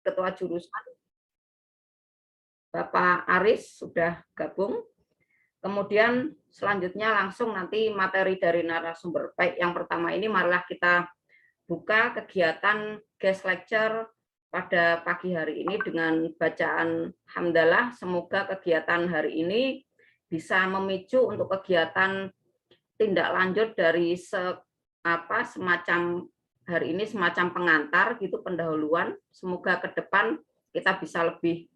Ketua Jurusan, Bapak Aris sudah gabung. Kemudian selanjutnya langsung nanti materi dari narasumber. Baik, yang pertama ini marilah kita buka kegiatan guest lecture pada pagi hari ini dengan bacaan hamdalah. Semoga kegiatan hari ini bisa memicu untuk kegiatan tindak lanjut dari semacam hari ini semacam pengantar gitu, pendahuluan. Semoga ke depan kita bisa lebih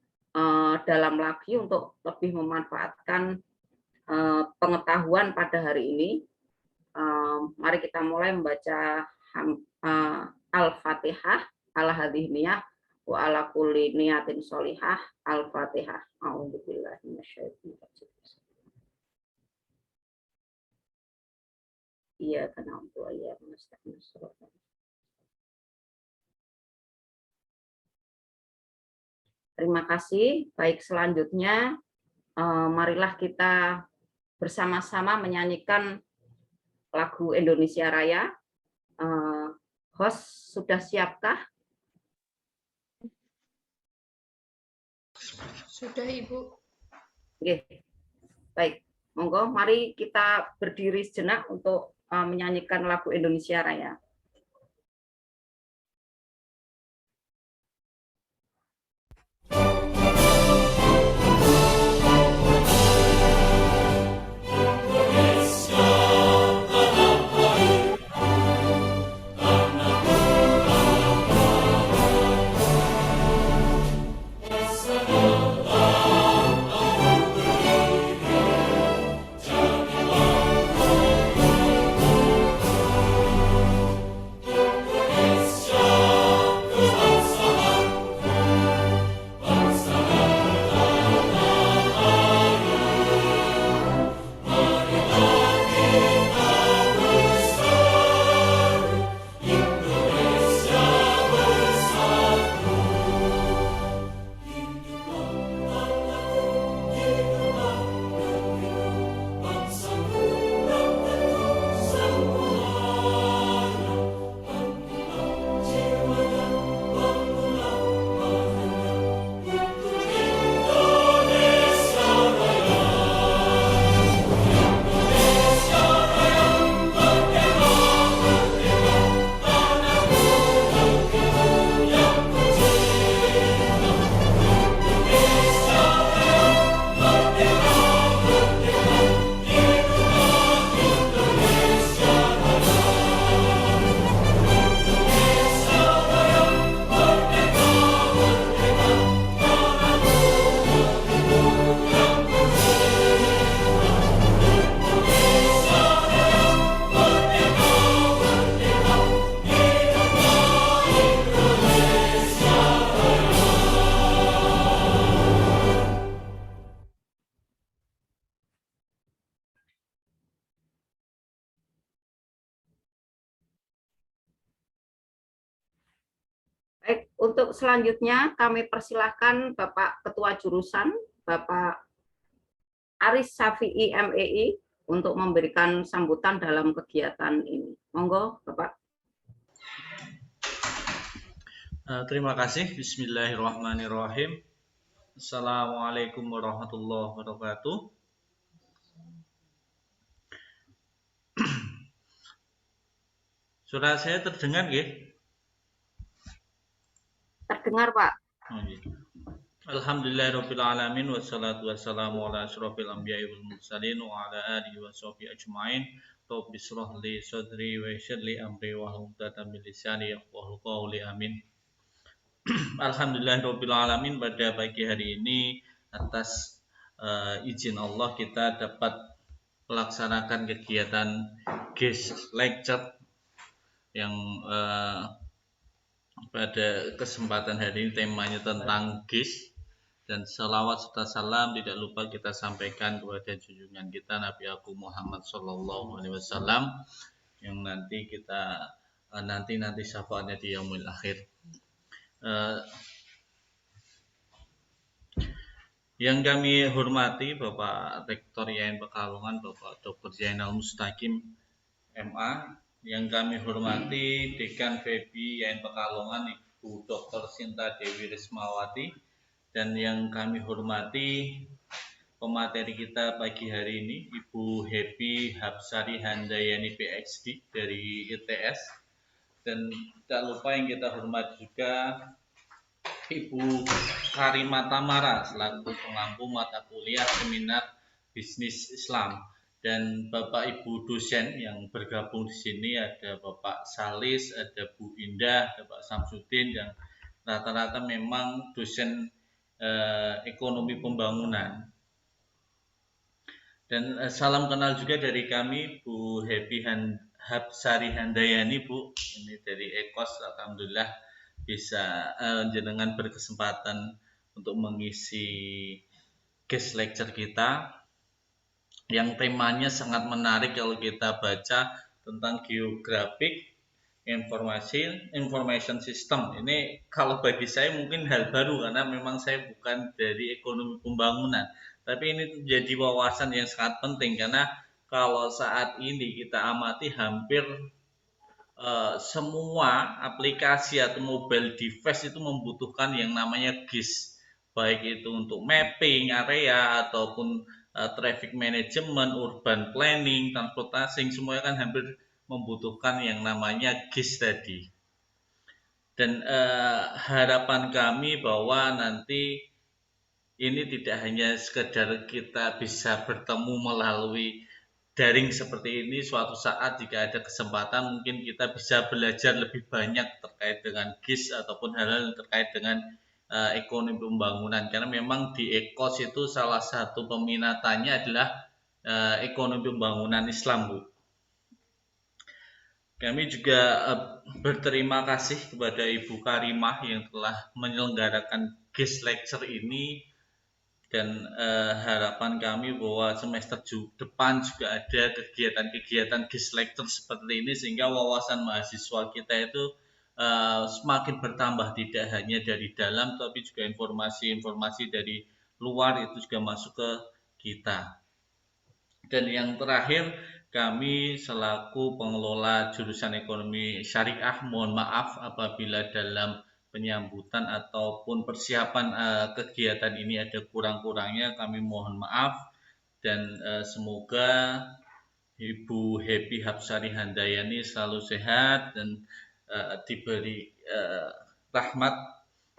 dalam lagi untuk lebih memanfaatkan pengetahuan pada hari ini. Mari kita mulai membaca Al-Fatihah ala hadhihi wa ala kulli niyatin sholihah. Al-Fatihah. A'udzubillahi minasyaitonir rajim. Iya karena untuk ayat mustaqim. Terima kasih. Baik, selanjutnya marilah kita bersama-sama menyanyikan lagu Indonesia Raya. Host sudah siapkah? Sudah, Ibu. Oke. Baik, monggo mari kita berdiri sejenak untuk menyanyikan lagu Indonesia Raya. Baik, untuk selanjutnya kami persilahkan Bapak Ketua Jurusan, Bapak Aris Syafi'i MEI, untuk memberikan sambutan dalam kegiatan ini. Monggo, Bapak. Terima kasih. Bismillahirrahmanirrahim. Assalamualaikum warahmatullahi wabarakatuh. Suara saya terdengar nggih? Terdengar, Pak. Alhamdulillahirabbil alamin wassalatu wassalamu ala asyrofil anbiya'i wal mursalin wa ala alihi washabihi ajmain. Rabbi shrah li sadri wa yassir li amri wahlul 'uqdatam min lisani yafqahu qawli. Amin. Alhamdulillahirabbil alamin, pada pagi hari ini atas izin Allah kita dapat melaksanakan kegiatan guest lecture yang pada kesempatan hari ini temanya tentang GIS, dan salawat serta salam tidak lupa kita sampaikan kepada junjungan kita Nabi Agung Muhammad Sallallahu Alaihi Wasallam yang nanti kita nanti syafaatnya di yaumil akhir. Yang kami hormati Bapak Rektor YAIN Pekalongan, Bapak Dr. Zainal Mustaqim MA. Yang kami hormati Dekan FEBI YAIN Pekalongan, Ibu Dr. Sinta Dewi Rismawati, dan yang kami hormati pemateri kita pagi hari ini, Ibu Happy Hapsari Handayani PhD dari ITS, dan tidak lupa yang kita hormati juga Ibu Karima Tamara selaku pengampu mata kuliah seminar bisnis Islam, dan Bapak Ibu dosen yang bergabung di sini ada Bapak Salis, ada Bu Indah, ada Pak Samsudin, yang rata-rata memang dosen ekonomi pembangunan. Dan salam kenal juga dari kami Bu Happy Hapsari Handayani, Bu. Ini dari Ekos, alhamdulillah bisa jenengan berkesempatan untuk mengisi guest lecture kita yang temanya sangat menarik kalau kita baca tentang geographic information system. Ini kalau bagi saya mungkin hal baru karena memang saya bukan dari ekonomi pembangunan, tapi ini menjadi wawasan yang sangat penting karena kalau saat ini kita amati hampir semua aplikasi atau mobile device itu membutuhkan yang namanya GIS, baik itu untuk mapping area ataupun traffic management, urban planning, transportasi, semuanya kan hampir membutuhkan yang namanya GIS tadi. Dan harapan kami bahwa nanti ini tidak hanya sekedar kita bisa bertemu melalui daring seperti ini, suatu saat jika ada kesempatan mungkin kita bisa belajar lebih banyak terkait dengan GIS ataupun hal-hal terkait dengan ekonomi pembangunan, karena memang di Ekos itu salah satu peminatannya adalah ekonomi pembangunan Islam, Bu. Kami juga berterima kasih kepada Ibu Karimah yang telah menyelenggarakan guest lecture ini, dan harapan kami bahwa semester depan juga ada kegiatan-kegiatan guest lecture seperti ini sehingga wawasan mahasiswa kita itu semakin bertambah, tidak hanya dari dalam tapi juga informasi-informasi dari luar itu juga masuk ke kita. Dan yang terakhir, kami selaku pengelola jurusan ekonomi syariah mohon maaf apabila dalam penyambutan ataupun persiapan kegiatan ini ada kurang-kurangnya, kami mohon maaf, dan semoga Ibu Happy Hapsari Handayani selalu sehat dan diberi rahmat.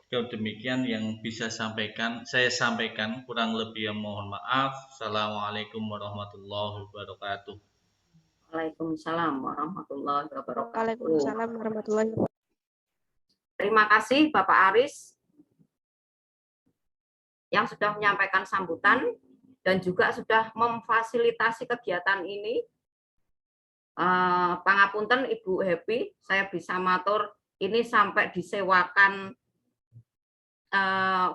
Demikian yang bisa saya sampaikan, kurang lebih yang mohon maaf. Assalamualaikum warahmatullahi wabarakatuh. Waalaikumsalam warahmatullahi wabarakatuh. Waalaikumsalam warahmatullahi wabarakatuh. Terima kasih Bapak Aris yang sudah menyampaikan sambutan dan juga sudah memfasilitasi kegiatan ini. Pangapunten Ibu Happy, saya bisa matur ini sampai disewakan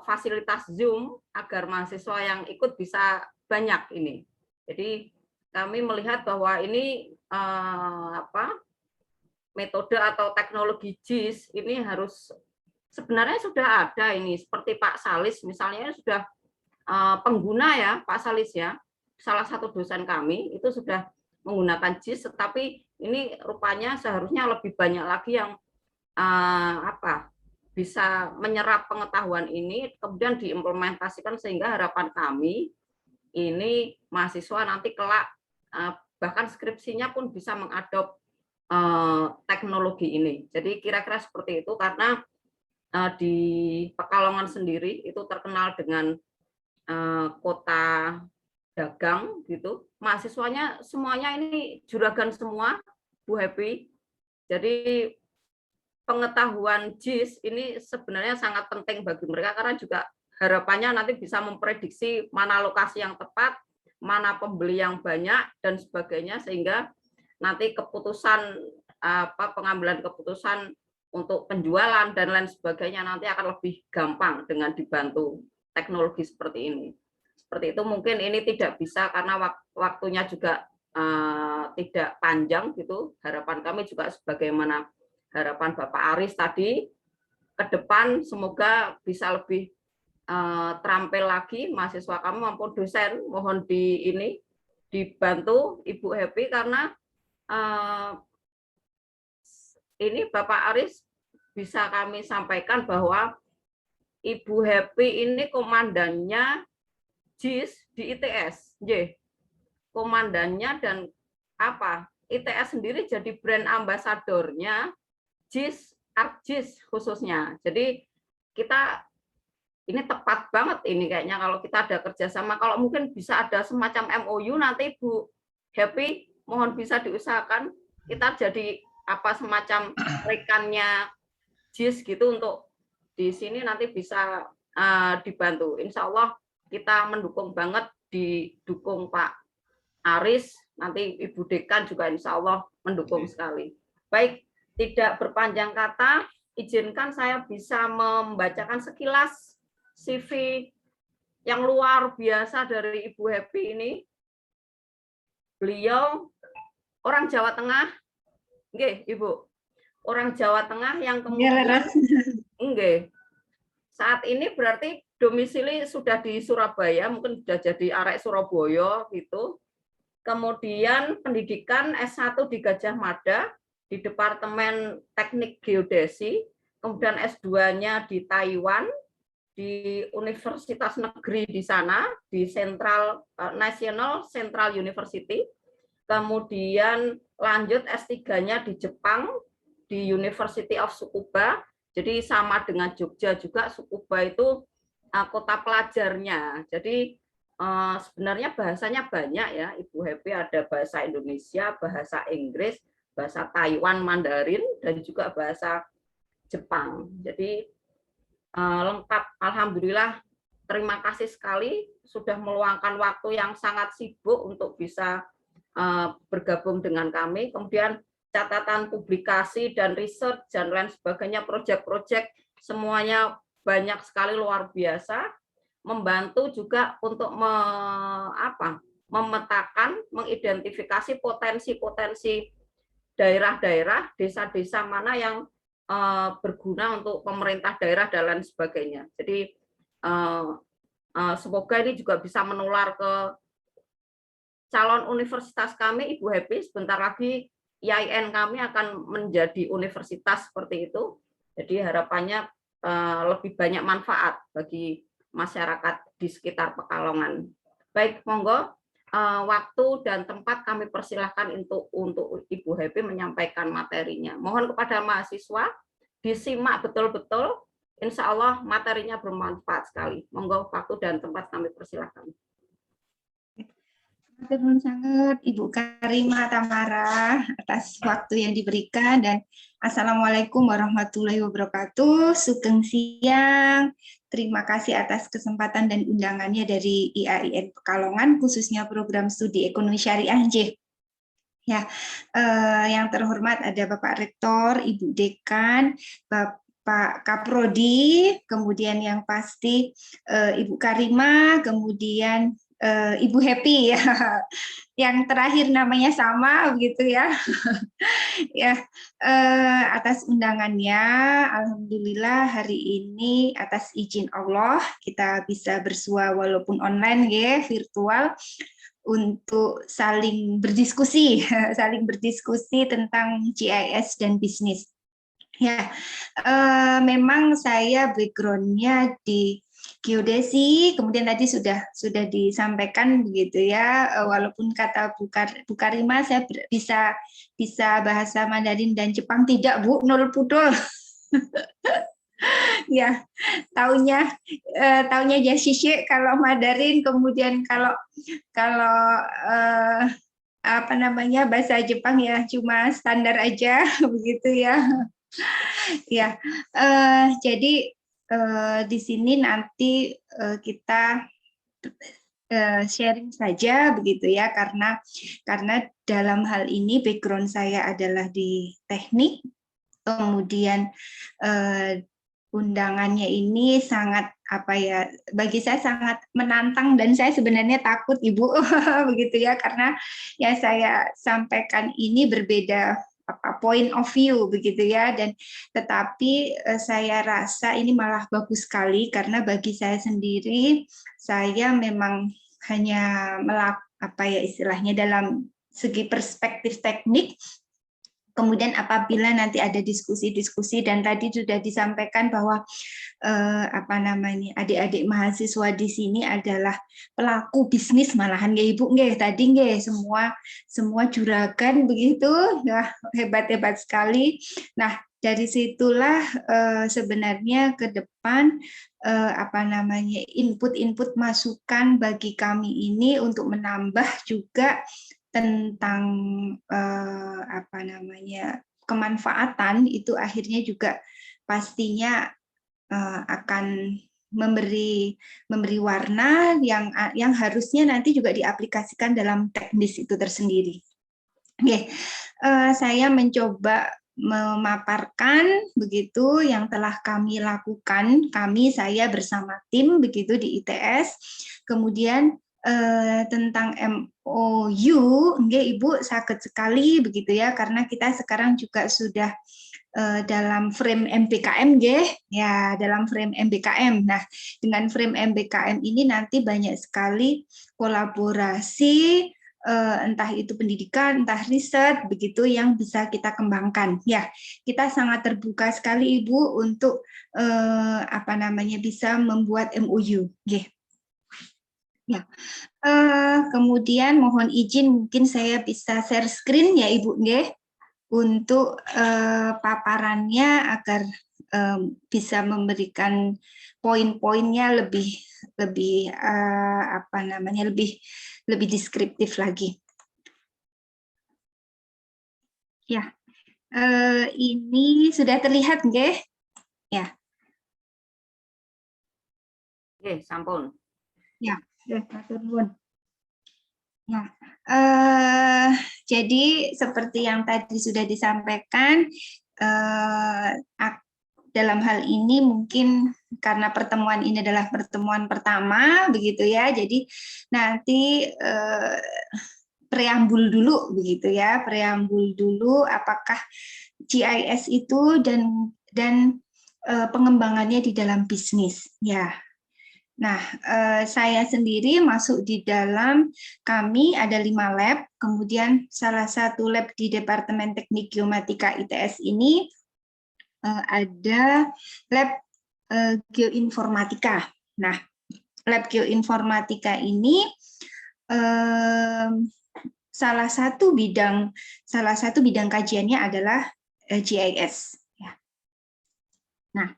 fasilitas Zoom agar mahasiswa yang ikut bisa banyak ini. Jadi kami melihat bahwa ini metode atau teknologi JIS ini harus sebenarnya sudah ada ini, seperti Pak Salis misalnya sudah pengguna ya Pak Salis ya, salah satu dosen kami itu sudah menggunakan JIS, tetapi ini rupanya seharusnya lebih banyak lagi yang bisa menyerap pengetahuan ini kemudian diimplementasikan sehingga harapan kami ini mahasiswa nanti kelak bahkan skripsinya pun bisa mengadop teknologi ini. Jadi kira-kira seperti itu, karena di Pekalongan sendiri itu terkenal dengan kota dagang gitu. Mahasiswanya semuanya ini juragan semua, Bu Happy. Jadi pengetahuan JIS ini sebenarnya sangat penting bagi mereka karena juga harapannya nanti bisa memprediksi mana lokasi yang tepat, mana pembeli yang banyak dan sebagainya, sehingga nanti keputusan pengambilan keputusan untuk penjualan dan lain sebagainya nanti akan lebih gampang dengan dibantu teknologi seperti ini. Seperti itu, mungkin ini tidak bisa karena waktunya juga tidak panjang gitu. Harapan kami juga sebagaimana harapan Bapak Aris tadi, ke depan semoga bisa lebih terampil lagi mahasiswa kami maupun dosen. Mohon dibantu Ibu Happy karena ini Bapak Aris bisa kami sampaikan bahwa Ibu Happy ini komandannya JIS di ITS, komandannya, dan ITS sendiri jadi brand ambasadornya JIS, ArcJIS khususnya. Jadi kita ini tepat banget ini kayaknya kalau kita ada kerjasama. Kalau mungkin bisa ada semacam MOU nanti Bu Happy, mohon bisa diusahakan kita jadi semacam rekannya JIS gitu untuk di sini nanti bisa dibantu. Insya Allah kita mendukung banget, didukung Pak Aris, nanti Ibu Dekan juga insya Allah mendukung sekali. Baik, tidak berpanjang kata, izinkan saya bisa membacakan sekilas CV yang luar biasa dari Ibu Happy ini. Beliau orang Jawa Tengah, Ibu, orang Jawa Tengah yang kemudian saat ini berarti domisili sudah di Surabaya, mungkin sudah jadi arek Surabaya gitu. Kemudian pendidikan S1 di Gajah Mada di Departemen Teknik Geodesi, kemudian S2-nya di Taiwan di Universitas Negeri di sana, di National Central University. Kemudian lanjut S3-nya di Jepang di University of Tsukuba. Jadi sama dengan Jogja juga, Tsukuba itu kota pelajarnya. Jadi sebenarnya bahasanya banyak ya, Ibu Happy, ada bahasa Indonesia, bahasa Inggris, bahasa Taiwan, Mandarin, dan juga bahasa Jepang. Jadi lengkap. Alhamdulillah, terima kasih sekali sudah meluangkan waktu yang sangat sibuk untuk bisa bergabung dengan kami. Kemudian catatan publikasi dan riset dan lain sebagainya, proyek-proyek semuanya banyak sekali, luar biasa. Membantu juga untuk memetakan, mengidentifikasi potensi-potensi daerah-daerah, desa-desa mana yang berguna untuk pemerintah daerah dan lain sebagainya. Jadi semoga ini juga bisa menular ke calon universitas kami, Ibu Happy. Sebentar lagi IAIN kami akan menjadi universitas seperti itu. Jadi harapannya lebih banyak manfaat bagi masyarakat di sekitar Pekalongan. Baik, monggo waktu dan tempat kami persilahkan untuk Ibu Happy menyampaikan materinya. Mohon kepada mahasiswa disimak betul-betul. Insya Allah materinya bermanfaat sekali. Monggo waktu dan tempat kami persilahkan. Terima sangat Ibu Karimah Tamara atas waktu yang diberikan, dan Assalamualaikum warahmatullahi wabarakatuh. Sugeng siang. Terima kasih atas kesempatan dan undangannya dari IAIN Pekalongan, khususnya program studi ekonomi syariah. Ya, yang terhormat ada Bapak Rektor, Ibu Dekan, Bapak Kaprodi, kemudian yang pasti Ibu Karimah, kemudian Ibu Happy ya, yang terakhir namanya sama begitu ya. Ya, atas undangannya, alhamdulillah hari ini atas izin Allah kita bisa bersua walaupun online ya, virtual, untuk saling berdiskusi tentang GIS dan bisnis. Ya, memang saya background-nya di geodesi, kemudian tadi sudah disampaikan begitu ya, walaupun kata Bu Karimah saya bisa bahasa Mandarin dan Jepang tidak Bu, nol pudol. Ya, taunya Jashishi kalau Mandarin, kemudian kalau bahasa Jepang ya cuma standar aja begitu ya. Ya, jadi di sini nanti kita sharing saja begitu ya, karena dalam hal ini background saya adalah di teknik, kemudian undangannya ini sangat bagi saya sangat menantang, dan saya sebenarnya takut Ibu begitu ya, karena yang saya sampaikan ini berbeda point of view begitu ya, dan tetapi saya rasa ini malah bagus sekali, karena bagi saya sendiri, saya memang hanya istilahnya dalam segi perspektif teknik, Kemudian apabila nanti ada diskusi-diskusi dan tadi sudah disampaikan bahwa adik-adik mahasiswa di sini adalah pelaku bisnis malahan ya Ibu nggih tadi nggih semua juragan begitu ya hebat-hebat sekali. Nah, dari situlah sebenarnya ke depan input-input masukan bagi kami ini untuk menambah juga tentang kemanfaatan itu akhirnya juga pastinya akan memberi warna yang harusnya nanti juga diaplikasikan dalam teknis itu tersendiri. Oke, saya mencoba memaparkan begitu yang telah kami lakukan, saya bersama tim begitu di ITS, kemudian tentang MOU, Ibu sakit sekali begitu ya, karena kita sekarang juga sudah dalam frame MBKM, ya dalam frame MBKM. Nah, dengan frame MBKM ini nanti banyak sekali kolaborasi, entah itu pendidikan, entah riset, begitu yang bisa kita kembangkan. Ya, kita sangat terbuka sekali Ibu untuk bisa membuat MOU. Ya, kemudian mohon izin mungkin saya bisa share screen ya Ibu untuk paparannya agar bisa memberikan poin-poinnya lebih deskriptif lagi. Ya, ini sudah terlihat ya. Sampun. Ya. Ya, jadi seperti yang tadi sudah disampaikan, dalam hal ini mungkin karena pertemuan ini adalah pertemuan pertama, begitu ya. Jadi nanti preambul dulu, begitu ya. Preambul dulu, apakah GIS itu dan pengembangannya di dalam bisnis, ya. Nah, saya sendiri masuk di dalam, kami ada 5 lab, kemudian salah satu lab di Departemen Teknik Geomatika ITS ini ada lab geoinformatika. Nah, lab geoinformatika ini salah satu bidang kajiannya adalah GIS. Nah,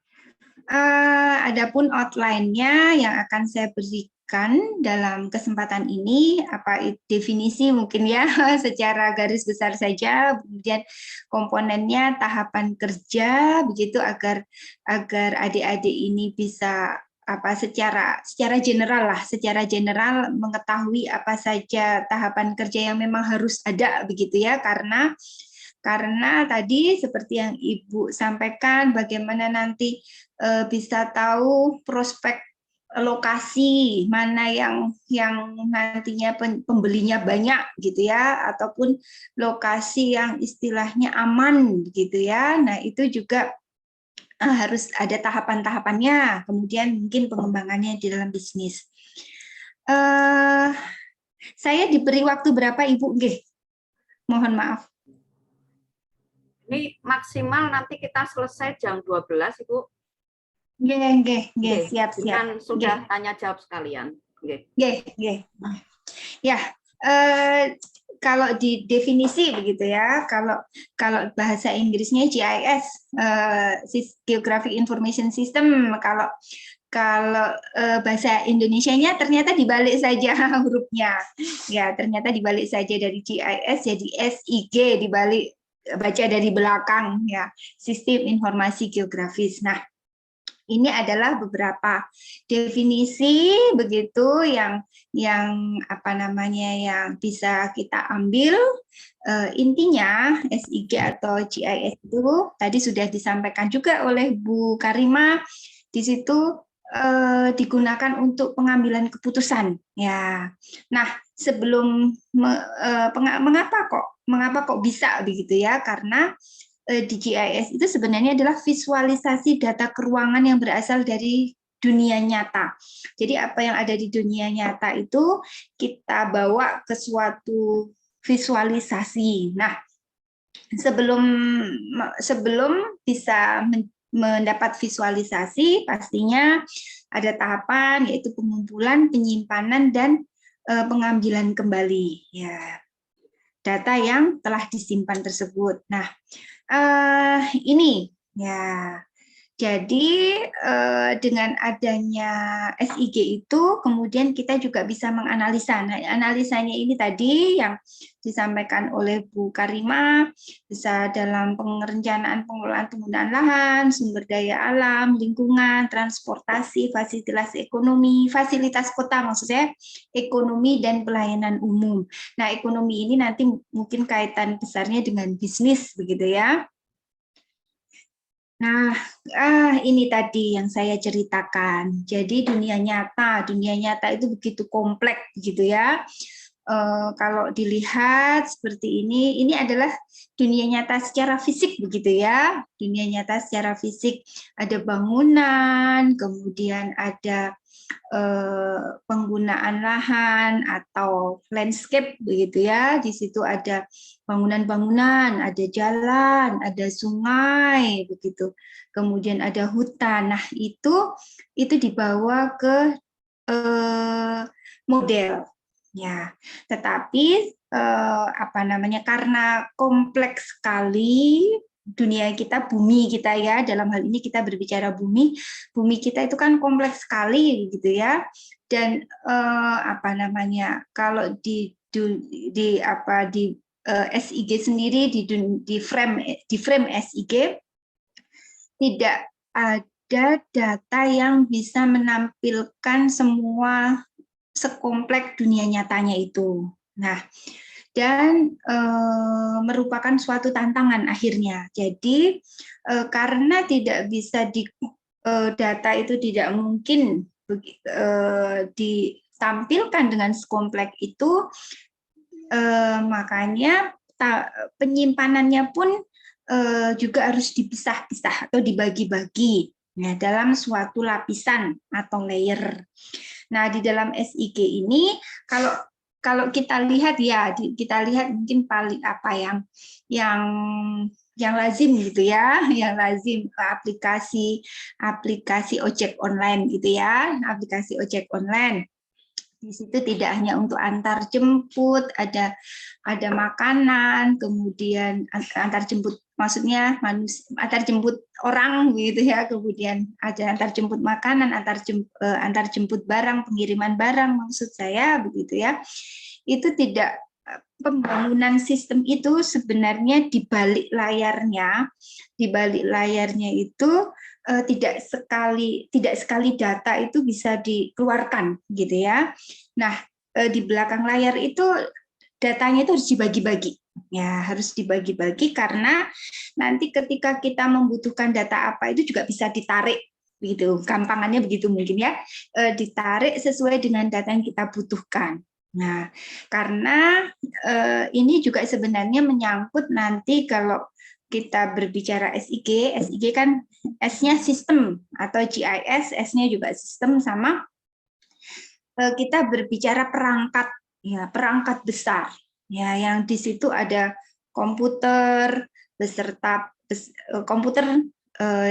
adapun outline-nya yang akan saya berikan dalam kesempatan ini, definisi mungkin ya secara garis besar saja, kemudian komponennya tahapan kerja, begitu agar adik-adik ini bisa secara general mengetahui apa saja tahapan kerja yang memang harus ada, begitu ya, karena tadi seperti yang Ibu sampaikan, bagaimana nanti bisa tahu prospek lokasi mana yang nantinya pembelinya banyak gitu ya, ataupun lokasi yang istilahnya aman gitu ya. Nah, itu juga harus ada tahapan-tahapannya, kemudian mungkin pengembangannya di dalam bisnis. Saya diberi waktu berapa Ibu? Mohon maaf. Ini maksimal nanti kita selesai jam 12, Ibu. Siap. Kan sudah tanya jawab sekalian. Ya, kalau di definisi begitu ya, kalau bahasa Inggrisnya GIS, Geographic Information System, kalau bahasa Indonesianya ternyata dibalik saja hurufnya. Ya, ternyata dibalik saja dari GIS jadi SIG dibalik, baca dari belakang ya, Sistem Informasi Geografis. Nah, ini adalah beberapa definisi begitu yang bisa kita ambil. Intinya SIG atau GIS itu tadi sudah disampaikan juga oleh Bu Karima, di situ digunakan untuk pengambilan keputusan ya. Nah, sebelum mengapa kok bisa begitu ya, karena di GIS itu sebenarnya adalah visualisasi data keuangan yang berasal dari dunia nyata. Jadi apa yang ada di dunia nyata itu kita bawa ke suatu visualisasi. Nah, sebelum bisa mendapat visualisasi, pastinya ada tahapan yaitu pengumpulan, penyimpanan, dan pengambilan kembali ya data yang telah disimpan tersebut. Nah, ini ya. Jadi dengan adanya SIG itu kemudian kita juga bisa menganalisa. Nah, analisanya ini tadi yang disampaikan oleh Bu Karima, bisa dalam perencanaan pengelolaan penggunaan lahan, sumber daya alam, lingkungan, transportasi, fasilitas kota, maksudnya ekonomi dan pelayanan umum. Nah, ekonomi ini nanti mungkin kaitan besarnya dengan bisnis begitu ya. Nah, ini tadi yang saya ceritakan. Jadi dunia nyata itu begitu kompleks gitu ya. Kalau dilihat seperti ini adalah dunia nyata secara fisik begitu ya. Dunia nyata secara fisik, ada bangunan, kemudian ada penggunaan lahan atau landscape begitu ya. Di situ ada bangunan-bangunan, ada jalan, ada sungai begitu. Kemudian ada hutan. Nah, itu dibawa ke model ya. Tetapi karena kompleks sekali dunia kita, bumi kita ya, dalam hal ini kita berbicara bumi kita itu kan kompleks sekali gitu ya. Dan kalau di SIG sendiri, di frame SIG tidak ada data yang bisa menampilkan semua sekompleks dunia nyatanya itu. Nah, dan merupakan suatu tantangan akhirnya. Jadi karena tidak bisa data itu tidak mungkin ditampilkan dengan sekompleks itu, makanya penyimpanannya pun juga harus dipisah-pisah atau dibagi-bagi ya, dalam suatu lapisan atau layer. Nah, di dalam SIG ini kalau kita lihat ya, kita lihat mungkin paling yang lazim gitu ya, yang lazim aplikasi ojek online gitu ya, aplikasi ojek online. Di situ tidak hanya untuk antar jemput, ada makanan, kemudian antar jemput, maksudnya antar jemput orang gitu ya, kemudian ada antar jemput makanan, antar jemput barang, pengiriman barang maksud saya begitu ya. Itu tidak, pembangunan sistem itu sebenarnya di balik layarnya itu tidak sekali data itu bisa dikeluarkan gitu ya. Nah, di belakang layar itu datanya itu harus dibagi-bagi. Ya, harus dibagi-bagi karena nanti ketika kita membutuhkan data apa itu juga bisa ditarik begitu. Gampangannya begitu mungkin ya. Ditarik sesuai dengan data yang kita butuhkan. Nah, karena ini juga sebenarnya menyangkut nanti kalau kita berbicara SIG kan S-nya sistem atau GIS, S-nya juga sistem, sama kita berbicara perangkat ya, perangkat besar ya, yang di situ ada komputer beserta komputer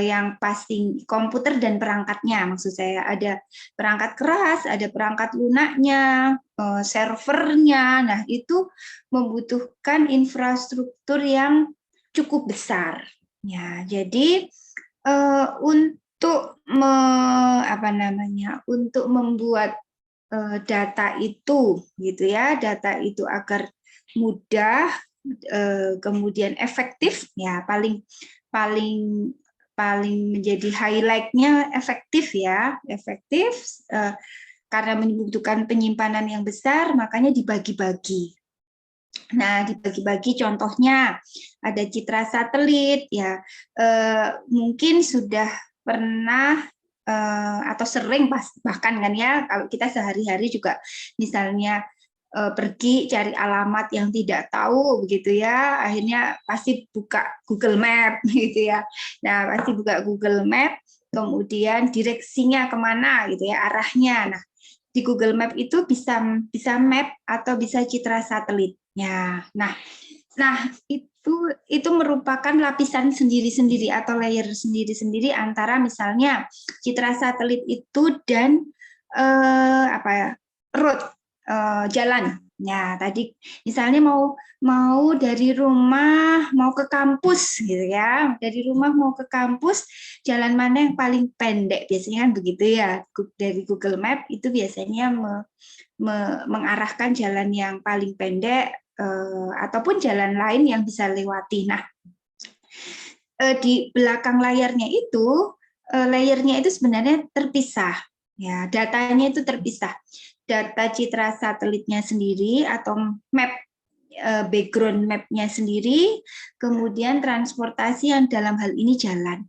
yang pasti komputer dan perangkatnya, maksud saya ada perangkat keras, ada perangkat lunaknya, servernya. Nah, itu membutuhkan infrastruktur yang cukup besar. Ya, jadi untuk untuk membuat data itu gitu ya, data itu agar mudah, kemudian efektif ya, paling menjadi highlight-nya efektif ya, karena membutuhkan penyimpanan yang besar, makanya dibagi-bagi. Nah, dibagi-bagi contohnya ada citra satelit ya, mungkin sudah pernah atau sering bahkan kan ya, kalau kita sehari-hari juga misalnya pergi cari alamat yang tidak tahu begitu ya, akhirnya pasti buka Google Map gitu ya. Nah, pasti buka Google Map, kemudian direksinya kemana gitu ya, arahnya. Nah, di Google Map itu bisa map atau bisa citra satelit. Ya, nah Nah, itu merupakan lapisan sendiri-sendiri atau layer sendiri-sendiri antara misalnya citra satelit itu dan apa ya, road, jalan. Nah, tadi misalnya mau dari rumah mau ke kampus gitu ya. Dari rumah mau ke kampus, jalan mana yang paling pendek? Biasanya kan begitu ya. Dari Google Map itu biasanya mengarahkan jalan yang paling pendek ataupun jalan lain yang bisa lewati. Nah, di belakang layarnya itu sebenarnya terpisah. Ya, datanya itu terpisah. Data citra satelitnya sendiri atau map background map-nya sendiri, kemudian transportasi yang dalam hal ini jalan.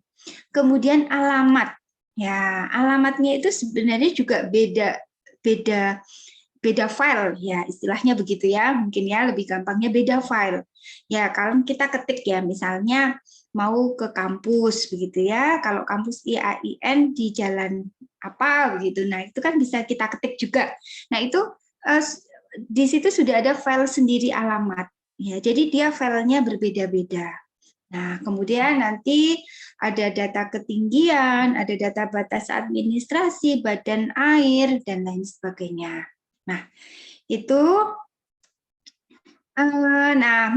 Kemudian alamat. Ya, alamatnya itu sebenarnya juga beda file ya, istilahnya begitu ya, mungkin ya lebih gampangnya beda file ya. Kalau kita ketik ya misalnya mau ke kampus begitu ya, kalau kampus IAIN di jalan apa begitu, nah itu kan bisa kita ketik juga. Nah itu di situ sudah ada file sendiri alamat ya, jadi dia filenya berbeda-beda. Nah, kemudian nanti ada data ketinggian, ada data batas administrasi, badan air, dan lain sebagainya. Nah, itu,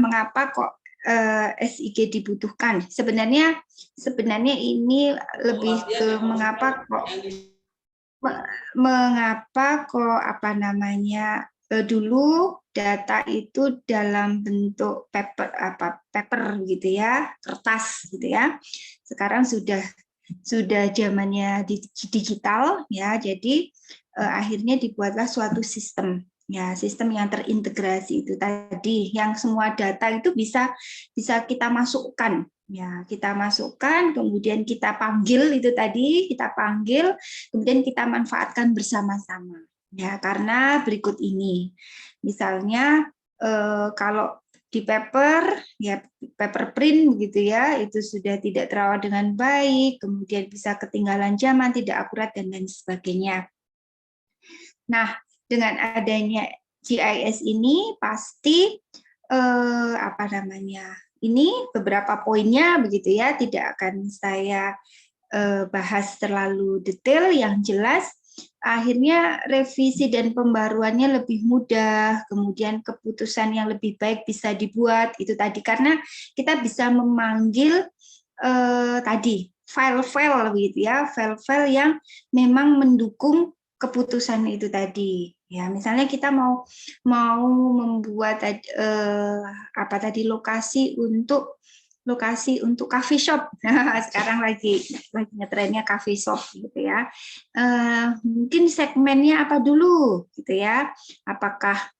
mengapa kok SIG dibutuhkan? Sebenarnya ini lebih ke mengapa kok apa namanya dulu data itu dalam bentuk paper gitu ya, kertas gitu ya. Sekarang sudah zamannya digital ya, jadi akhirnya dibuatlah suatu sistem ya, sistem yang terintegrasi itu tadi, yang semua data itu bisa kita masukkan ya, kita masukkan, kemudian kita panggil itu tadi, kemudian kita manfaatkan bersama-sama ya. Karena berikut ini, misalnya kalau di paper ya, paper print begitu ya, itu sudah tidak terawat dengan baik, kemudian bisa ketinggalan zaman, tidak akurat, dan lain sebagainya. Nah, dengan adanya GIS ini pasti ini beberapa poinnya begitu ya, tidak akan saya bahas terlalu detail. Yang jelas akhirnya revisi dan pembaruannya lebih mudah, kemudian keputusan yang lebih baik bisa dibuat itu tadi, karena kita bisa memanggil tadi file-file gitu ya, file-file yang memang mendukung keputusan itu tadi ya. Misalnya kita mau membuat lokasi untuk coffee shop. Sekarang lagi ngetrennya coffee shop gitu ya. Mungkin segmennya apa dulu gitu ya, apakah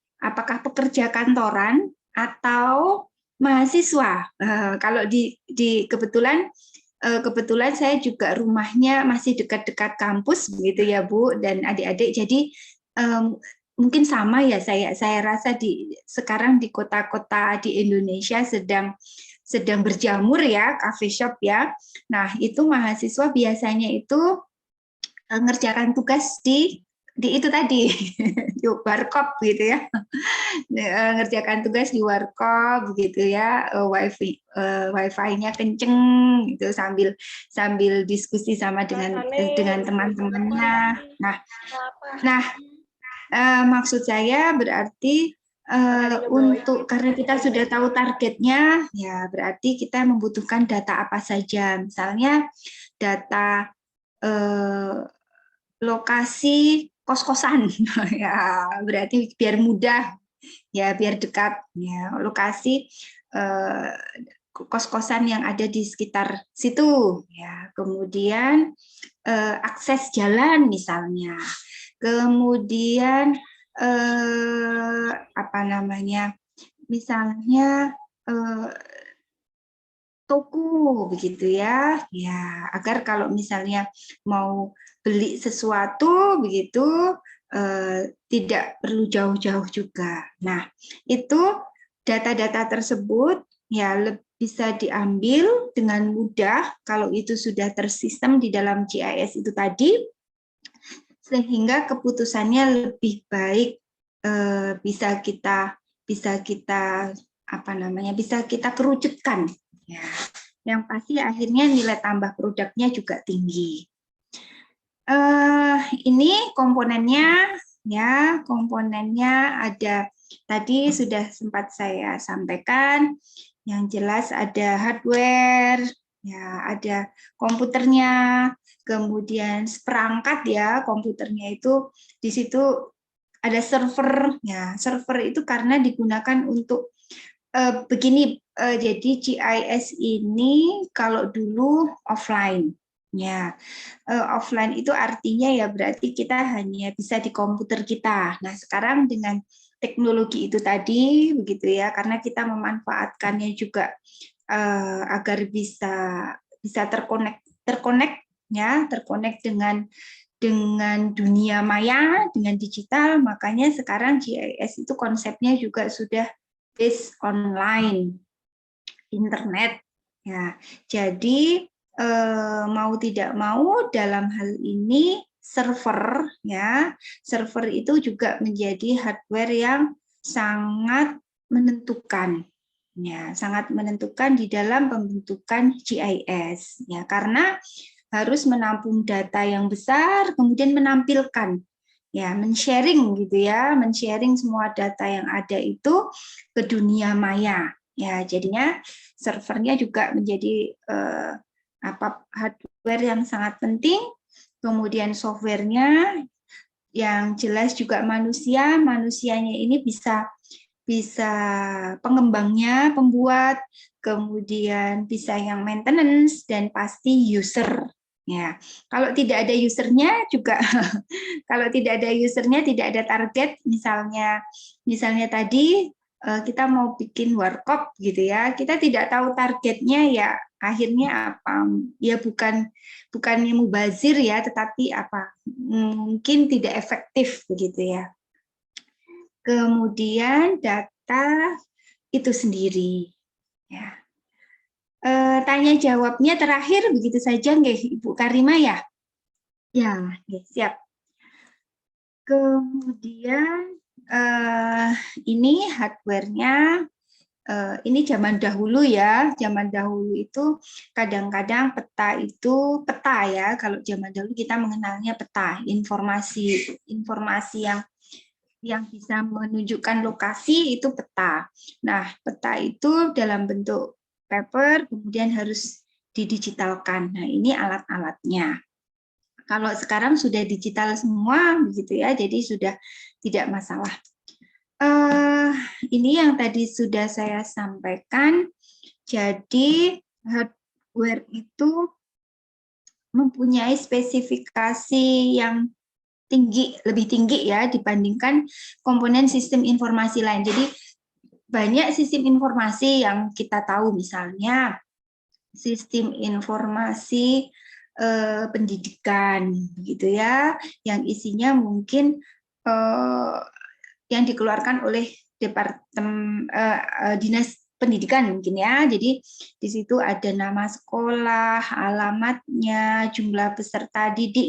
pekerja kantoran atau mahasiswa. Kalau di kebetulan saya juga rumahnya masih dekat-dekat kampus begitu ya Bu dan adik-adik, jadi mungkin sama ya, saya rasa sekarang di kota-kota di Indonesia sedang berjamur ya coffee shop ya. Nah, itu mahasiswa biasanya itu ngerjakan tugas di itu tadi di warkop gitu ya, ngerjakan tugas di warkop begitu ya, wifi-nya kenceng gitu, sambil diskusi sama dengan teman-temannya. Nah, maksud saya berarti karena kita sudah tahu targetnya, ya berarti kita membutuhkan data apa saja. Misalnya data lokasi kos-kosan, ya berarti biar mudah, ya biar dekat, ya lokasi kos-kosan yang ada di sekitar situ, ya. Kemudian akses jalan misalnya, kemudian misalnya toko begitu ya, ya agar kalau misalnya mau beli sesuatu begitu tidak perlu jauh-jauh juga. Nah, itu data-data tersebut ya bisa diambil dengan mudah kalau itu sudah tersistem di dalam GIS itu tadi, sehingga keputusannya lebih baik, bisa kita bisa kita kerucutkan. Ya, yang pasti akhirnya nilai tambah produknya juga tinggi. Ini komponennya, ya, komponennya ada tadi sudah sempat saya sampaikan. Yang jelas ada hardware, ya, ada komputernya, kemudian seperangkat ya komputernya itu di situ ada server, ya, server itu karena digunakan untuk begini, jadi GIS ini kalau dulu offline. Ya, offline itu artinya ya berarti kita hanya bisa di komputer kita. Nah, sekarang dengan teknologi itu tadi, begitu ya, karena kita memanfaatkannya juga agar bisa terkonek ya, terkonek dengan dunia maya, dengan digital, makanya sekarang GIS itu konsepnya juga sudah based online, internet. Ya, jadi mau tidak mau dalam hal ini server, ya, server itu juga menjadi hardware yang sangat menentukan, ya, sangat menentukan di dalam pembentukan GIS, ya, karena harus menampung data yang besar, kemudian menampilkan, ya, men-sharing gitu ya, men-sharing semua data yang ada itu ke dunia maya, ya, jadinya servernya juga menjadi hardware yang sangat penting, kemudian softwarenya yang jelas juga manusianya ini bisa pengembangnya, pembuat, kemudian bisa yang maintenance, dan pasti user. Ya, kalau tidak ada usernya juga, kalau tidak ada usernya tidak ada target, misalnya tadi kita mau bikin warkop gitu ya, kita tidak tahu targetnya ya akhirnya apa? Ya bukannya mubazir ya, tetapi mungkin tidak efektif begitu ya. Kemudian data itu sendiri. Ya. Tanya jawabnya terakhir begitu saja nggih Ibu Karima ya? Ya, siap. Kemudian ini hardware-nya, ini zaman dahulu ya, zaman dahulu itu kadang-kadang peta ya, kalau zaman dahulu kita mengenalnya peta, informasi yang bisa menunjukkan lokasi itu peta. Nah, peta itu dalam bentuk paper, kemudian harus didigitalkan. Nah, ini alat-alatnya. Kalau sekarang sudah digital semua, begitu ya, jadi sudah tidak masalah. Ini yang tadi sudah saya sampaikan. Jadi hardware itu mempunyai spesifikasi yang lebih tinggi ya dibandingkan komponen sistem informasi lain. Jadi banyak sistem informasi yang kita tahu, misalnya sistem informasi pendidikan, gitu ya, yang isinya mungkin yang dikeluarkan oleh Departemen Dinas Pendidikan mungkin ya. Jadi di situ ada nama sekolah, alamatnya, jumlah peserta didik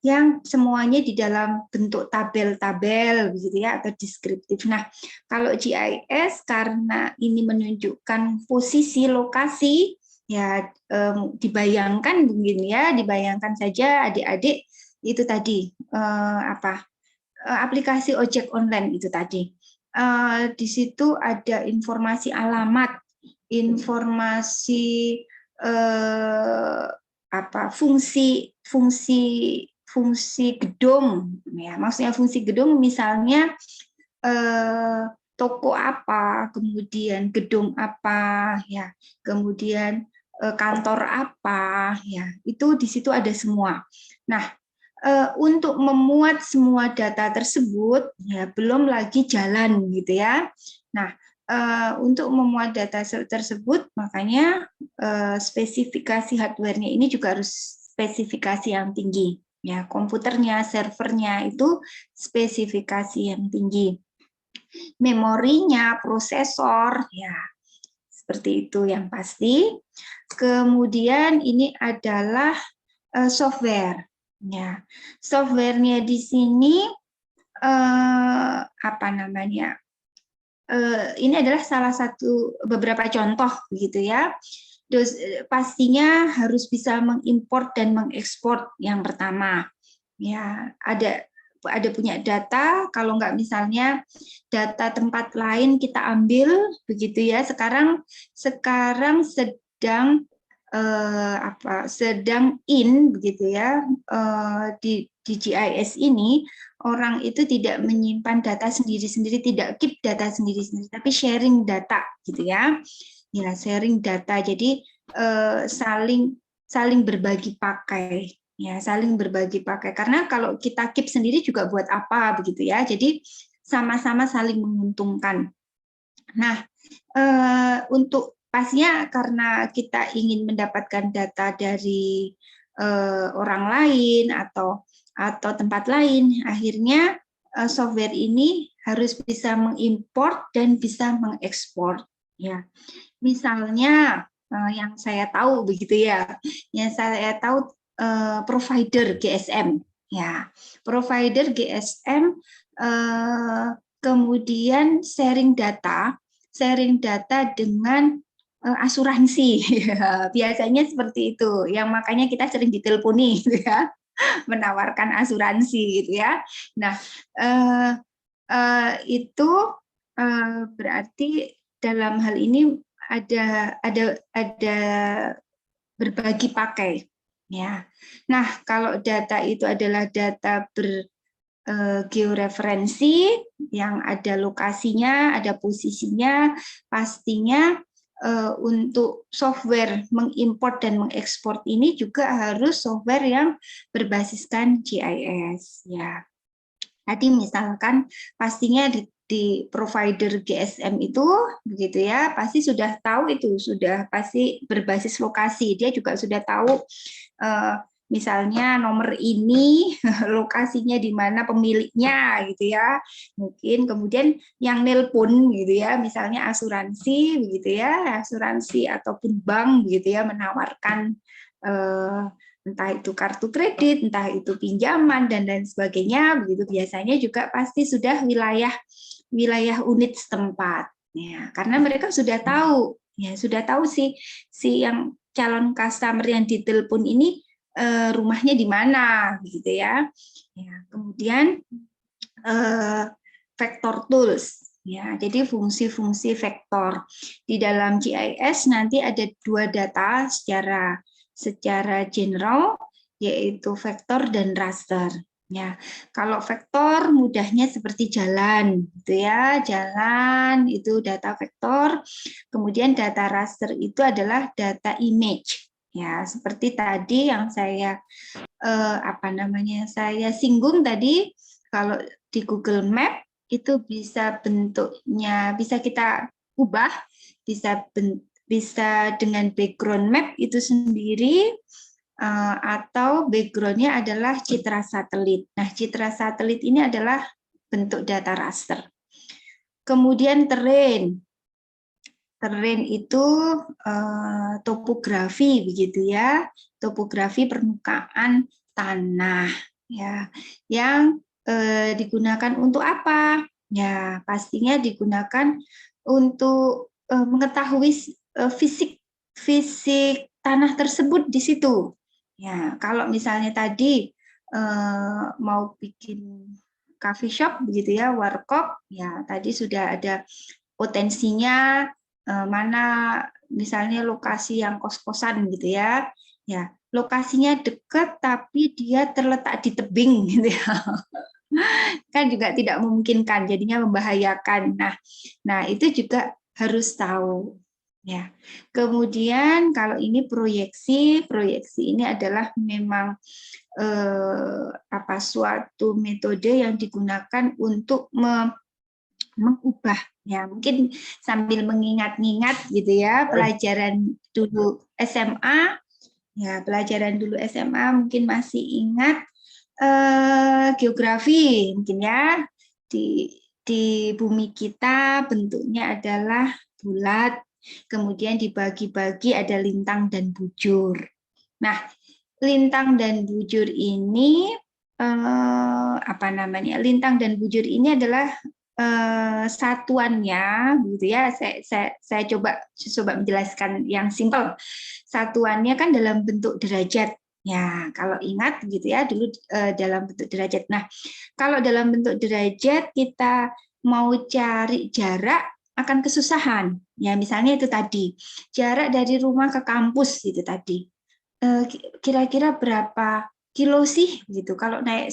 yang semuanya di dalam bentuk tabel-tabel begitu ya, atau deskriptif. Nah, kalau GIS karena ini menunjukkan posisi lokasi ya, dibayangkan begini ya, dibayangkan saja adik-adik itu tadi aplikasi ojek online itu tadi. Di situ ada informasi alamat, informasi fungsi gedung, ya, maksudnya fungsi gedung misalnya toko apa, kemudian gedung apa, ya, kemudian kantor apa, ya, itu di situ ada semua. Nah, untuk memuat semua data tersebut, ya, belum lagi jalan gitu ya. Nah, untuk memuat data tersebut, makanya spesifikasi hardware-nya ini juga harus spesifikasi yang tinggi. Ya, komputernya, servernya itu spesifikasi yang tinggi. Memorinya, prosesor, ya, seperti itu yang pasti. Kemudian ini adalah software. Ya, softwarenya di sini ini adalah salah satu beberapa contoh begitu ya. Pastinya harus bisa mengimport dan mengekspor yang pertama. Ya, ada punya data, kalau nggak misalnya data tempat lain kita ambil begitu ya. Sekarang sedang sedang begitu ya, di GIS ini orang itu tidak menyimpan data sendiri-sendiri, tidak keep data sendiri-sendiri, tapi sharing data gitu ya. Ya, sharing data. Jadi saling berbagi pakai. Ya, saling berbagi pakai. Karena kalau kita keep sendiri juga buat apa begitu ya. Jadi sama-sama saling menguntungkan. Nah, untuk pastinya karena kita ingin mendapatkan data dari orang lain atau tempat lain, akhirnya software ini harus bisa mengimport dan bisa mengekspor. Ya, misalnya yang saya tahu begitu ya, yang saya tahu provider GSM, ya, provider GSM kemudian sharing data dengan asuransi, biasanya seperti itu, yang makanya kita sering diteleponi, gitu ya, menawarkan asuransi, gitu ya. Nah, itu berarti dalam hal ini ada berbagi pakai, ya. Nah, kalau data itu adalah data georeferensi yang ada lokasinya, ada posisinya, pastinya untuk software mengimport dan mengekspor ini juga harus software yang berbasiskan GIS, ya. Tadi misalkan pastinya di provider GSM itu begitu ya, pasti sudah tahu itu, sudah pasti berbasis lokasi. Dia juga sudah tahu misalnya nomor ini lokasinya di mana pemiliknya gitu ya. Mungkin kemudian yang nelpon gitu ya, misalnya asuransi begitu ya, asuransi ataupun bank begitu ya, menawarkan entah itu kartu kredit, entah itu pinjaman dan lain sebagainya, begitu biasanya juga pasti sudah wilayah unit setempat, ya, karena mereka sudah tahu, ya, sudah tahu si yang calon customer yang ditelepon ini rumahnya di mana, gitu ya. Ya, kemudian vector tools. Ya, jadi fungsi-fungsi vektor di dalam GIS nanti ada dua data secara general, yaitu vektor dan raster. Ya, kalau vektor mudahnya seperti jalan, gitu ya, jalan itu data vektor. Kemudian data raster itu adalah data image. Ya, seperti tadi yang saya saya singgung tadi, kalau di Google Map itu bisa bentuknya bisa kita ubah, bisa dengan background map itu sendiri, atau backgroundnya adalah citra satelit. Nah, citra satelit ini adalah bentuk data raster. Kemudian terrain itu topografi begitu ya, topografi permukaan tanah, ya, yang digunakan untuk apa? Ya, pastinya digunakan untuk mengetahui fisik tanah tersebut di situ. Ya, kalau misalnya tadi mau bikin coffee shop begitu ya, warkop, ya tadi sudah ada potensinya, mana misalnya lokasi yang kos-kosan gitu ya. Ya, lokasinya dekat tapi dia terletak di tebing gitu ya. Kan juga tidak memungkinkan, jadinya membahayakan. Nah, itu juga harus tahu. Ya. Kemudian kalau ini proyeksi ini adalah memang suatu metode yang digunakan untuk mengubah, ya, mungkin sambil mengingat-ingat gitu ya, pelajaran dulu SMA, ya, pelajaran dulu SMA mungkin masih ingat geografi mungkin ya, di bumi kita bentuknya adalah bulat, kemudian dibagi-bagi ada lintang dan bujur. Nah, lintang dan bujur ini lintang dan bujur ini adalah satuannya, gitu ya. Saya coba menjelaskan yang simpel. Satuannya kan dalam bentuk derajat. Ya, kalau ingat gitu ya, dulu dalam bentuk derajat. Nah, kalau dalam bentuk derajat kita mau cari jarak akan kesusahan. Ya, misalnya itu tadi, jarak dari rumah ke kampus itu tadi. Kira-kira berapa kilo sih gitu. Kalau naik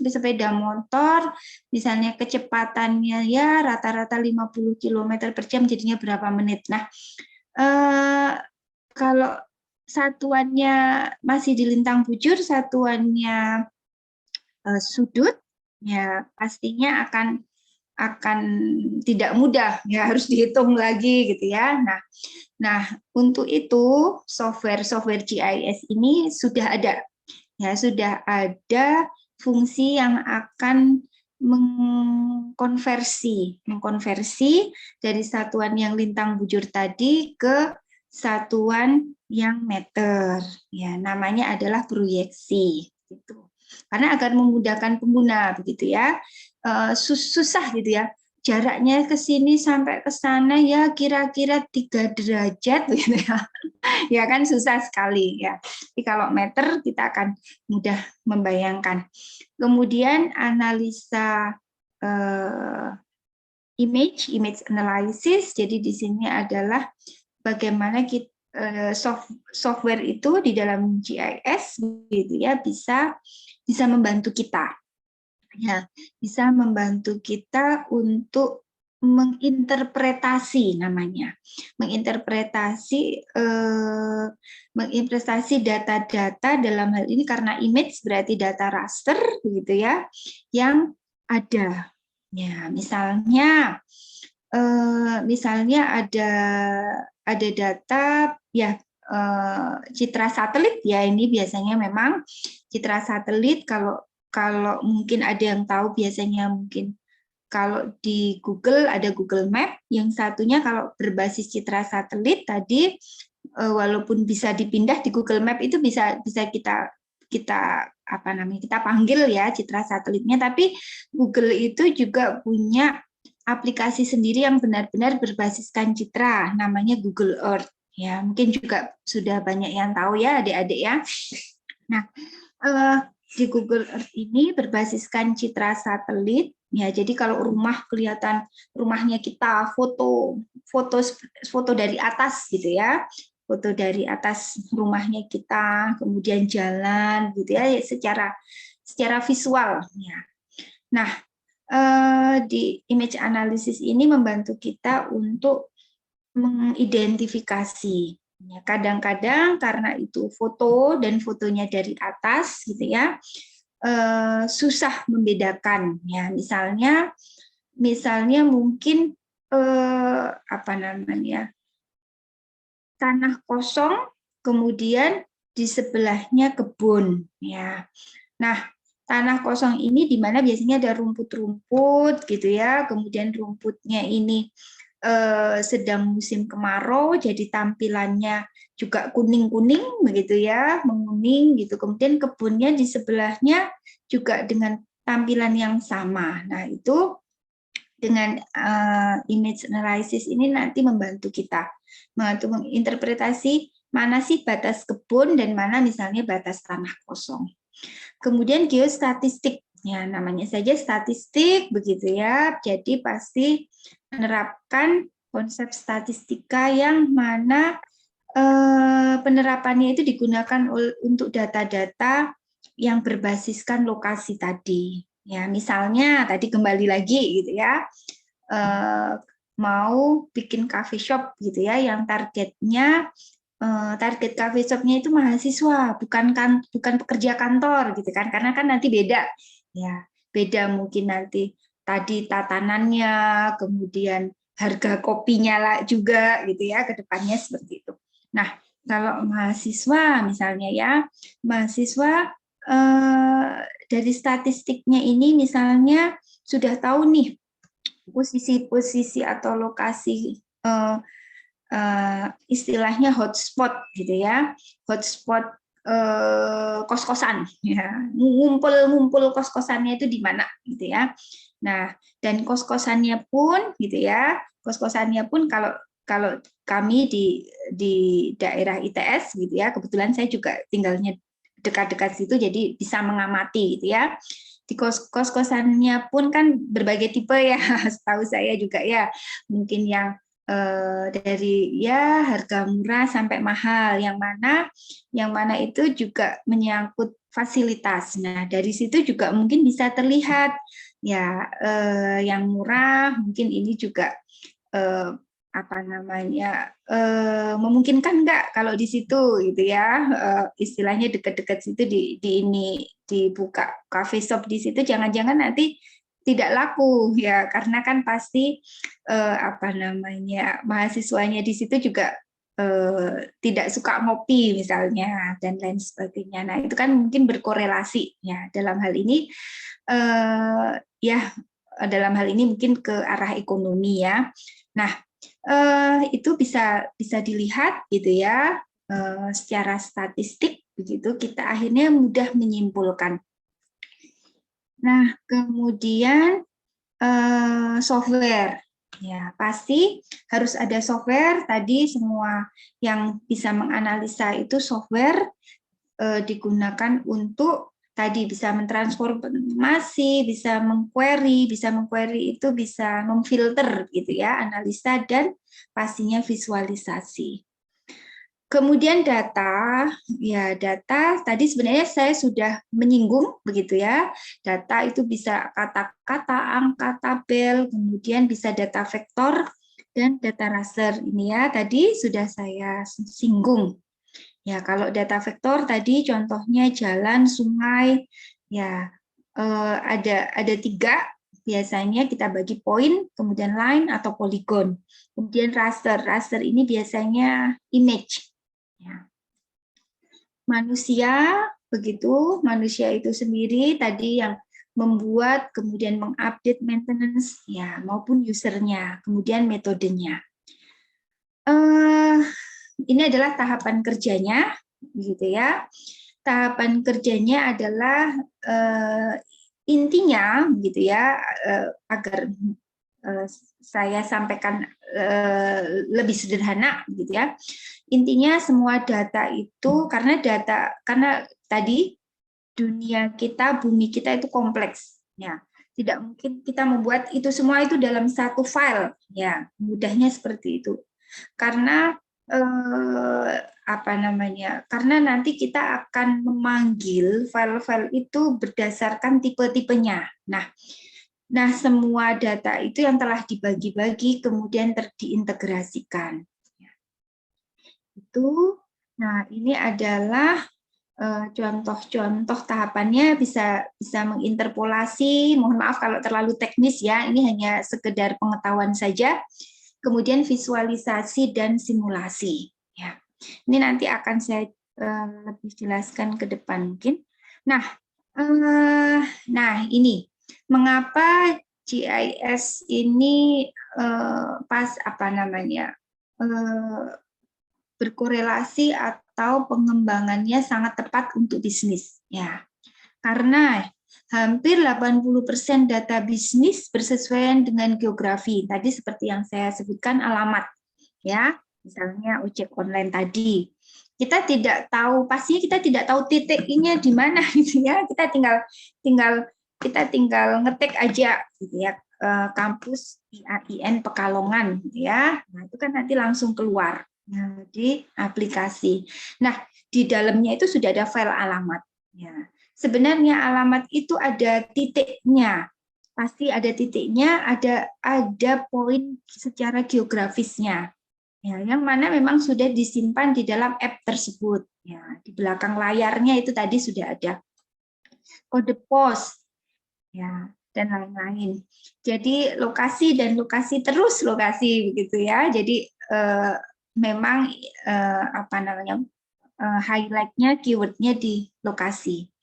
sepeda motor, misalnya kecepatannya ya rata-rata 50 km per jam, jadinya berapa menit. Nah, kalau satuannya masih di lintang bujur, satuannya sudut, ya pastinya akan tidak mudah, ya harus dihitung lagi gitu ya. Nah untuk itu software GIS ini sudah ada, ya sudah ada fungsi yang akan mengkonversi dari satuan yang lintang bujur tadi ke satuan yang meter. Ya, namanya adalah proyeksi. Gitu. Karena agar memudahkan pengguna, begitu ya. Susah gitu ya. Jaraknya ke sini sampai ke sana ya kira-kira 3 derajat, gitu ya. Ya kan susah sekali ya. Tapi kalau meter kita akan mudah membayangkan. Kemudian analisa image analysis. Jadi di sini adalah bagaimana kita software itu di dalam GIS gitu ya bisa membantu kita. Ya, bisa membantu kita untuk menginterpretasi namanya. Menginterpretasi data-data dalam hal ini karena image berarti data raster begitu ya yang ada. Ya, misalnya ada data ya citra satelit ya, ini biasanya memang citra satelit kalau mungkin ada yang tahu biasanya mungkin kalau di Google ada Google Map, yang satunya kalau berbasis citra satelit tadi walaupun bisa dipindah di Google Map itu bisa kita panggil ya citra satelitnya, tapi Google itu juga punya aplikasi sendiri yang benar-benar berbasiskan citra, namanya Google Earth. Ya, mungkin juga sudah banyak yang tahu ya adik-adik ya. Nah, di Google Earth ini berbasiskan citra satelit. Ya, jadi kalau rumah kelihatan rumahnya kita foto dari atas gitu ya. Foto dari atas rumahnya kita, kemudian jalan gitu ya secara visual ya. Nah, di image analysis ini membantu kita untuk mengidentifikasi. Kadang-kadang karena itu foto dan fotonya dari atas, gitu ya, susah membedakan. Ya, misalnya mungkin tanah kosong, kemudian di sebelahnya kebun. Ya, nah tanah kosong ini di mana biasanya ada rumput-rumput gitu ya, kemudian rumputnya ini sedang musim kemarau, jadi tampilannya juga kuning-kuning begitu ya, menguning gitu. Kemudian kebunnya di sebelahnya juga dengan tampilan yang sama. Nah itu dengan image analysis ini nanti membantu kita menginterpretasi mana sih batas kebun dan mana misalnya batas tanah kosong. Kemudian geostatistik, ya namanya saja statistik begitu ya. Jadi pasti menerapkan konsep statistika yang mana penerapannya itu digunakan untuk data-data yang berbasiskan lokasi tadi. Ya, misalnya tadi kembali lagi gitu ya, mau bikin coffee shop gitu ya, yang target coffee shop-nya itu mahasiswa, bukan pekerja kantor gitu kan, karena kan nanti beda ya, beda mungkin nanti tadi tatanannya, kemudian harga kopinya lah juga gitu ya, ke depannya seperti itu. Nah, kalau mahasiswa misalnya ya, mahasiswa dari statistiknya ini misalnya sudah tahu nih posisi atau lokasi istilahnya hotspot gitu ya, hotspot kos-kosan ya, ngumpul kos-kosannya itu di mana gitu ya. Nah, dan kos-kosannya pun gitu ya, kos-kosannya pun kalau kami di daerah ITS gitu ya, kebetulan saya juga tinggalnya dekat-dekat situ, jadi bisa mengamati gitu ya. Di kos-kosannya pun kan berbagai tipe ya, setahu saya juga ya, mungkin yang dari ya harga murah sampai mahal, yang mana itu juga menyangkut fasilitas. Nah, dari situ juga mungkin bisa terlihat ya, yang murah mungkin ini juga apa namanya, memungkinkan nggak kalau di situ gitu ya, istilahnya dekat-dekat situ dibuka cafe shop di situ, jangan-jangan nanti tidak laku ya, karena kan pasti apa namanya, mahasiswanya di situ juga tidak suka ngopi misalnya dan lain sebagainya. Nah, itu kan mungkin berkorelasi ya dalam hal ini, ya dalam hal ini mungkin ke arah ekonomi ya. Nah, itu bisa dilihat gitu ya, secara statistik begitu, kita akhirnya mudah menyimpulkan. Nah, kemudian software. Ya, pasti harus ada software. Tadi semua yang bisa menganalisa itu software digunakan untuk tadi bisa mentransformasi, bisa mengquery itu bisa memfilter gitu ya, analisa dan pastinya visualisasi. Kemudian data, ya data tadi sebenarnya saya sudah menyinggung begitu ya. Data itu bisa kata-kata, angka, tabel, kemudian bisa data vektor dan data raster. Ini ya tadi sudah saya singgung. Ya, kalau data vektor tadi contohnya jalan, sungai, ya ada 3. Biasanya kita bagi poin, kemudian line atau poligon. Kemudian raster ini biasanya image. Ya. Manusia, begitu, manusia itu sendiri tadi yang membuat, kemudian mengupdate maintenance, ya maupun usernya, kemudian metodenya. Ini adalah tahapan kerjanya, gitu ya. Tahapan kerjanya adalah intinya, gitu ya, agar saya sampaikan lebih sederhana, gitu ya. Intinya semua data itu karena tadi dunia kita, bumi kita itu kompleks, ya. Tidak mungkin kita membuat itu semua itu dalam satu file, ya. Mudahnya seperti itu. Karena apa namanya? Karena nanti kita akan memanggil file-file itu berdasarkan tipe-tipenya. Nah, semua data itu yang telah dibagi-bagi kemudian diintegrasikan. Itu. Nah, ini adalah contoh-contoh tahapannya, bisa menginterpolasi. Mohon maaf kalau terlalu teknis ya. Ini hanya sekedar pengetahuan saja. Kemudian visualisasi dan simulasi. Ya, ini nanti akan saya lebih jelaskan ke depan mungkin. Nah ini mengapa GIS ini berkorelasi atau pengembangannya sangat tepat untuk bisnis. Ya, karena hampir 80% data bisnis bersesuaian dengan geografi. Tadi seperti yang saya sebutkan alamat, ya, misalnya ojek online tadi. Kita tidak tahu, pastinya kita tidak tahu titiknya di mana gitu ya. Kita tinggal ngetik aja gitu ya, kampus IAIN Pekalongan gitu ya. Nah, itu kan nanti langsung keluar di aplikasi. Nah, di dalamnya itu sudah ada file alamat. Ya. Sebenarnya alamat itu ada titiknya, pasti ada titiknya, ada poin secara geografisnya, ya, yang mana memang sudah disimpan di dalam app tersebut. Ya, di belakang layarnya itu tadi sudah ada kode pos, ya, dan lain-lain. Jadi lokasi dan lokasi terus lokasi begitu ya. Jadi memang highlight-nya, keyword-nya di lokasi.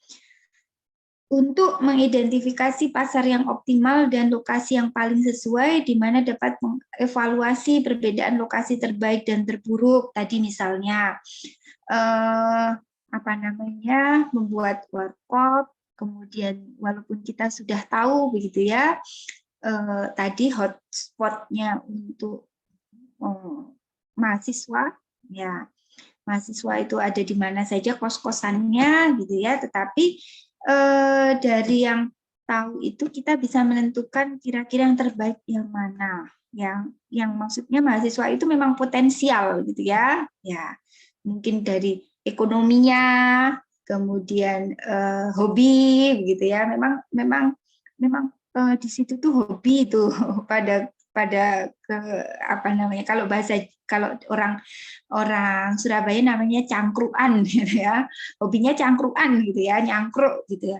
Untuk mengidentifikasi pasar yang optimal dan lokasi yang paling sesuai, di mana dapat mengevaluasi perbedaan lokasi terbaik dan terburuk. Tadi misalnya membuat warkop, kemudian walaupun kita sudah tahu begitu ya, tadi hotspotnya untuk mahasiswa, ya mahasiswa itu ada di mana saja kos-kosannya gitu ya, tetapi dari yang tahu itu kita bisa menentukan kira-kira yang terbaik yang mana, yang maksudnya mahasiswa itu memang potensial gitu ya, mungkin dari ekonominya, kemudian hobi gitu ya, memang di situ tuh hobi itu pada kalau orang Surabaya namanya cangkruan gitu ya, hobinya cangkruan gitu ya, nyangkruk gitu ya.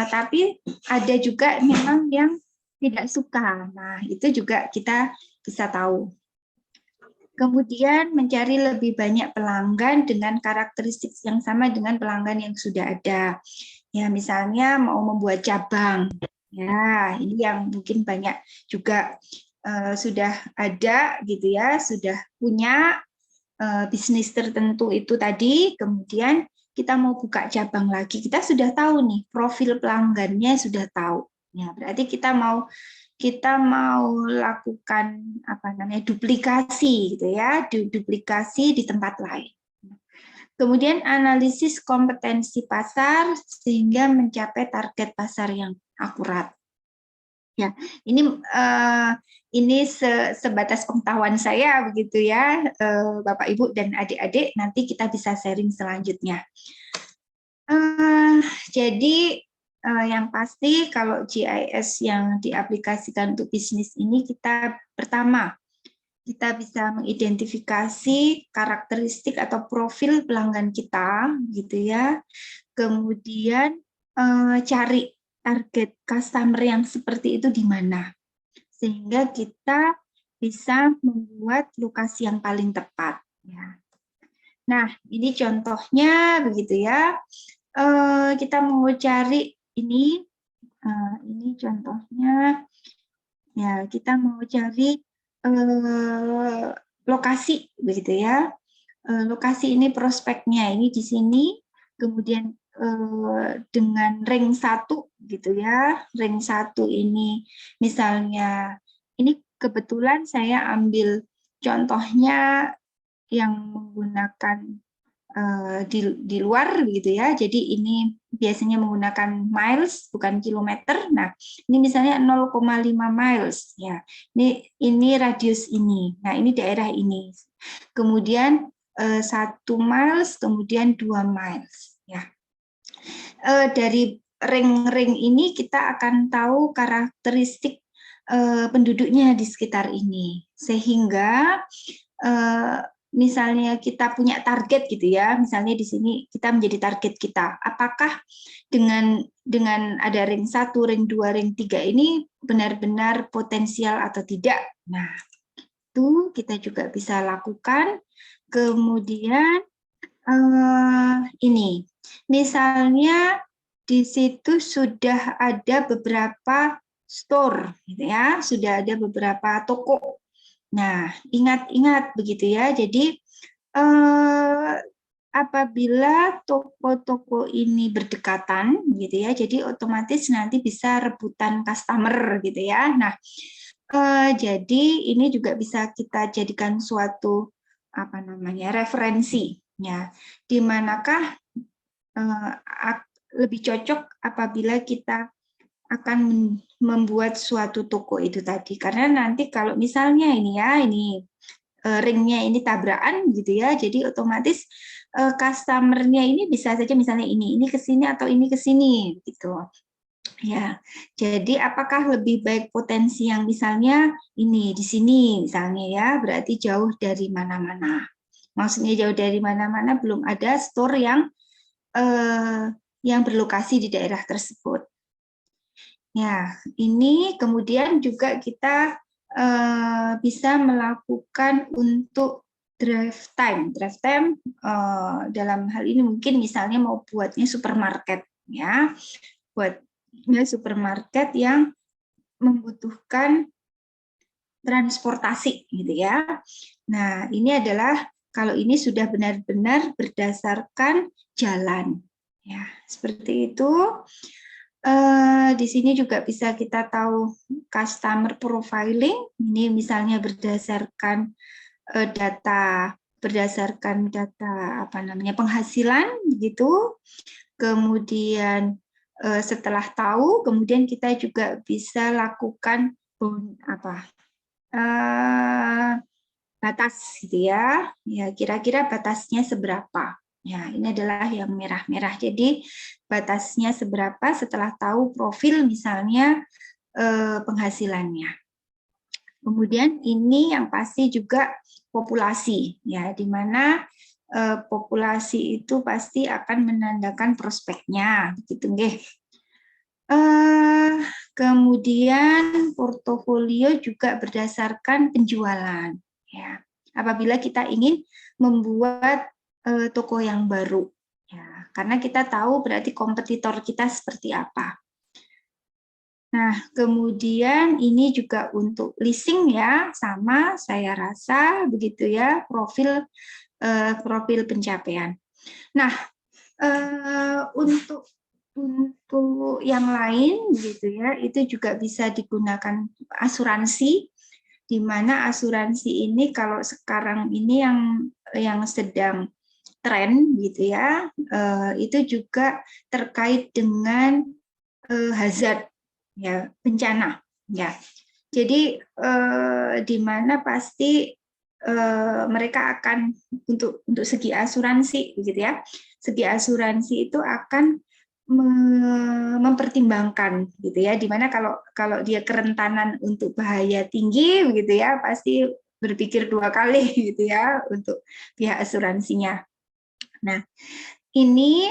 Tapi ada juga memang yang tidak suka. Nah, itu juga kita bisa tahu. Kemudian mencari lebih banyak pelanggan dengan karakteristik yang sama dengan pelanggan yang sudah ada. Ya, misalnya mau membuat cabang. Ya, ini yang mungkin banyak juga sudah ada gitu ya, sudah punya bisnis tertentu itu tadi, kemudian kita mau buka cabang lagi, kita sudah tahu nih profil pelanggannya sudah tahu. Ya, berarti kita mau lakukan duplikasi gitu ya, duplikasi di tempat lain. Kemudian analisis kompetensi pasar sehingga mencapai target pasar yang akurat. Ya, ini sebatas pengetahuan saya begitu ya, Bapak Ibu dan adik-adik, nanti kita bisa sharing selanjutnya. Jadi yang pasti kalau GIS yang diaplikasikan untuk bisnis ini, pertama kita bisa mengidentifikasi karakteristik atau profil pelanggan kita gitu ya. Kemudian cari target customer yang seperti itu di mana, sehingga kita bisa membuat lokasi yang paling tepat ya. Nah, ini contohnya begitu ya. Kita mau cari ini contohnya ya, kita mau cari lokasi begitu ya. Lokasi ini prospeknya ini di sini, kemudian dengan ring 1 gitu ya. Ring 1 ini misalnya, ini kebetulan saya ambil contohnya yang menggunakan di luar gitu ya. Jadi ini biasanya menggunakan miles bukan kilometer. Nah, ini misalnya 0,5 miles ya. Ini radius ini. Nah, ini daerah ini. Kemudian 1 miles, kemudian 2 miles ya. Dari ring-ring ini kita akan tahu karakteristik penduduknya di sekitar ini, sehingga misalnya kita punya target gitu ya, misalnya di sini kita menjadi target kita, apakah dengan ada ring 1, ring 2, ring 3 ini benar-benar potensial atau tidak. Nah, itu kita juga bisa lakukan. Kemudian ini misalnya di situ sudah ada beberapa store gitu ya, sudah ada beberapa toko. Nah, ingat-ingat begitu ya. Jadi apabila toko-toko ini berdekatan gitu ya, jadi otomatis nanti bisa rebutan customer gitu ya. Nah, jadi ini juga bisa kita jadikan suatu referensi ya. Di manakah lebih cocok apabila kita akan membuat suatu toko itu tadi, karena nanti kalau misalnya ini ringnya ini tabrakan gitu ya, jadi otomatis customernya ini bisa saja misalnya ini ke sini atau ini ke sini gitu ya. Jadi apakah lebih baik potensi yang misalnya ini di sini misalnya ya, berarti jauh dari mana-mana. Maksudnya jauh dari mana-mana, belum ada store yang berlokasi di daerah tersebut. Ya, ini kemudian juga kita bisa melakukan untuk drive time. Drive time dalam hal ini mungkin misalnya mau buatnya supermarket ya, buatnya supermarket yang membutuhkan transportasi gitu ya. Nah, ini adalah kalau ini sudah benar-benar berdasarkan jalan. Ya, seperti itu. Di sini juga bisa kita tahu customer profiling. Ini misalnya berdasarkan data apa namanya penghasilan begitu. Kemudian setelah tahu, kemudian kita juga bisa lakukan batas gitu ya. Ya, kira-kira batasnya seberapa. Ya, ini adalah yang merah-merah. Jadi batasnya seberapa setelah tahu profil misalnya penghasilannya. Kemudian ini yang pasti juga populasi, ya, di mana populasi itu pasti akan menandakan prospeknya, begitu nggih. Kemudian portofolio juga berdasarkan penjualan, ya. Apabila kita ingin membuat toko yang baru, ya, karena kita tahu berarti kompetitor kita seperti apa. Nah, kemudian ini juga untuk leasing ya, sama saya rasa begitu ya, profil pencapaian. Nah, untuk yang lain gitu ya, itu juga bisa digunakan asuransi, di mana asuransi ini kalau sekarang ini yang sedang tren gitu ya, itu juga terkait dengan hazard ya, bencana ya. Jadi di mana pasti mereka akan untuk segi asuransi gitu ya. Segi asuransi itu akan mempertimbangkan gitu ya, di mana kalau dia kerentanan untuk bahaya tinggi begitu ya, pasti berpikir 2 kali gitu ya untuk pihak asuransinya. Nah, ini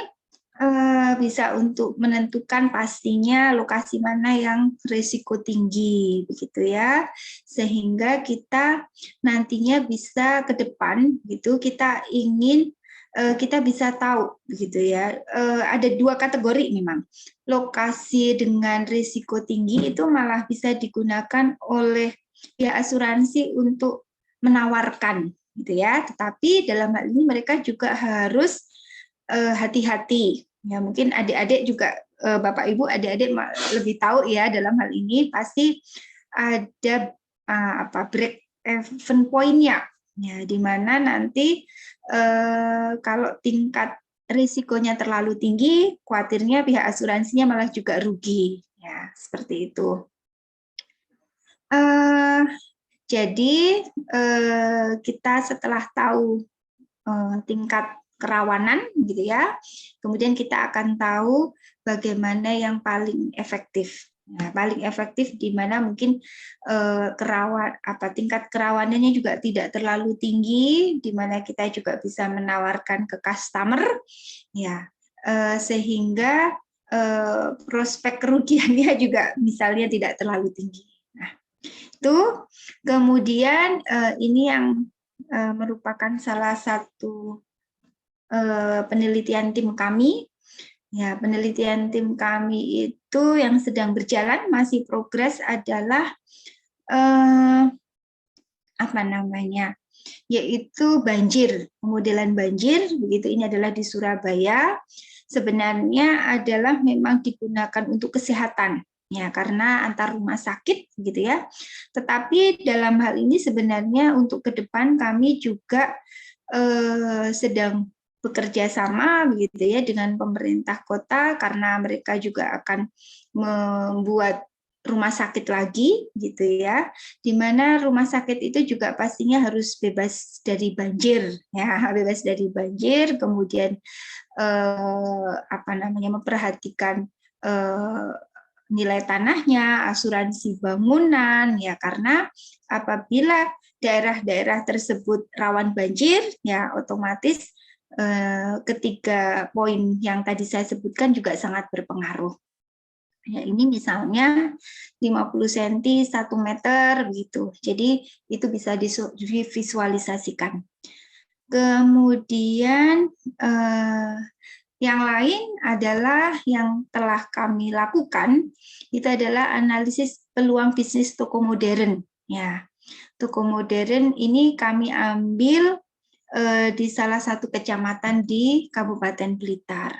bisa untuk menentukan pastinya lokasi mana yang risiko tinggi begitu ya, sehingga kita nantinya bisa ke depan gitu kita bisa tahu begitu ya. Ada 2 kategori memang. Lokasi dengan risiko tinggi itu malah bisa digunakan oleh pihak asuransi untuk menawarkan gitu ya, tetapi dalam hal ini mereka juga harus hati-hati. Ya, mungkin adik-adik juga, Bapak Ibu, adik-adik lebih tahu ya dalam hal ini pasti ada break even point-nya. Ya, di mana nanti kalau tingkat risikonya terlalu tinggi, khawatirnya pihak asuransinya malah juga rugi. Ya, seperti itu. Jadi kita setelah tahu tingkat kerawanan gitu ya, kemudian kita akan tahu bagaimana yang paling efektif. Nah, paling efektif di mana mungkin tingkat kerawanannya juga tidak terlalu tinggi, di mana kita juga bisa menawarkan ke customer, ya, sehingga prospek kerugiannya juga misalnya tidak terlalu tinggi. Nah, itu kemudian ini yang merupakan salah satu penelitian tim kami. Ya, penelitian tim kami itu yang sedang berjalan, masih progres adalah yaitu banjir, pemodelan banjir, begitu. Ini adalah di Surabaya. Sebenarnya adalah memang digunakan untuk kesehatan, ya, karena antar rumah sakit, gitu ya. Tetapi dalam hal ini sebenarnya untuk ke depan kami juga sedang bekerja sama begitu ya dengan pemerintah kota, karena mereka juga akan membuat rumah sakit lagi gitu ya, di mana rumah sakit itu juga pastinya harus bebas dari banjir ya, bebas dari banjir, kemudian memperhatikan nilai tanahnya, asuransi bangunan ya, karena apabila daerah-daerah tersebut rawan banjir ya, otomatis ketiga poin yang tadi saya sebutkan juga sangat berpengaruh. Ya, ini misalnya 50 cm 1 meter gitu. Jadi itu bisa divisualisasikan. Kemudian yang lain adalah yang telah kami lakukan, itu adalah analisis peluang bisnis toko modern. Ya, toko modern ini kami ambil di salah satu kecamatan di Kabupaten Blitar.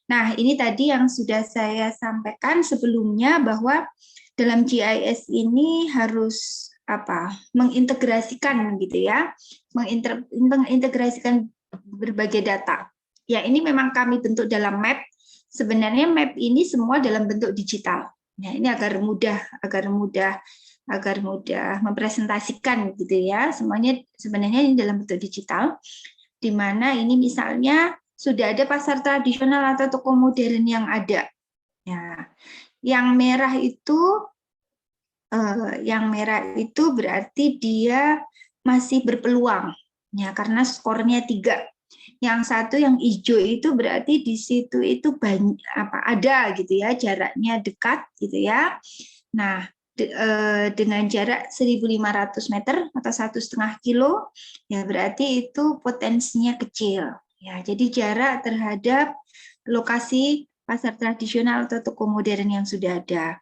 Nah, ini tadi yang sudah saya sampaikan sebelumnya bahwa dalam GIS ini harus mengintegrasikan gitu ya, mengintegrasikan berbagai data. Ya, ini memang kami bentuk dalam map. Sebenarnya map ini semua dalam bentuk digital. Nah, ini agar mudah mempresentasikan gitu ya. Semuanya sebenarnya ini dalam bentuk digital, di mana ini misalnya sudah ada pasar tradisional atau toko modern yang ada. Ya, yang merah itu berarti dia masih berpeluang, ya karena skornya 3. Yang satu yang hijau itu berarti di situ itu ada gitu ya, jaraknya dekat gitu ya. Nah, dengan jarak 1.500 meter atau 1,5 kilo, ya berarti itu potensinya kecil. Ya, jadi jarak terhadap lokasi pasar tradisional atau toko modern yang sudah ada.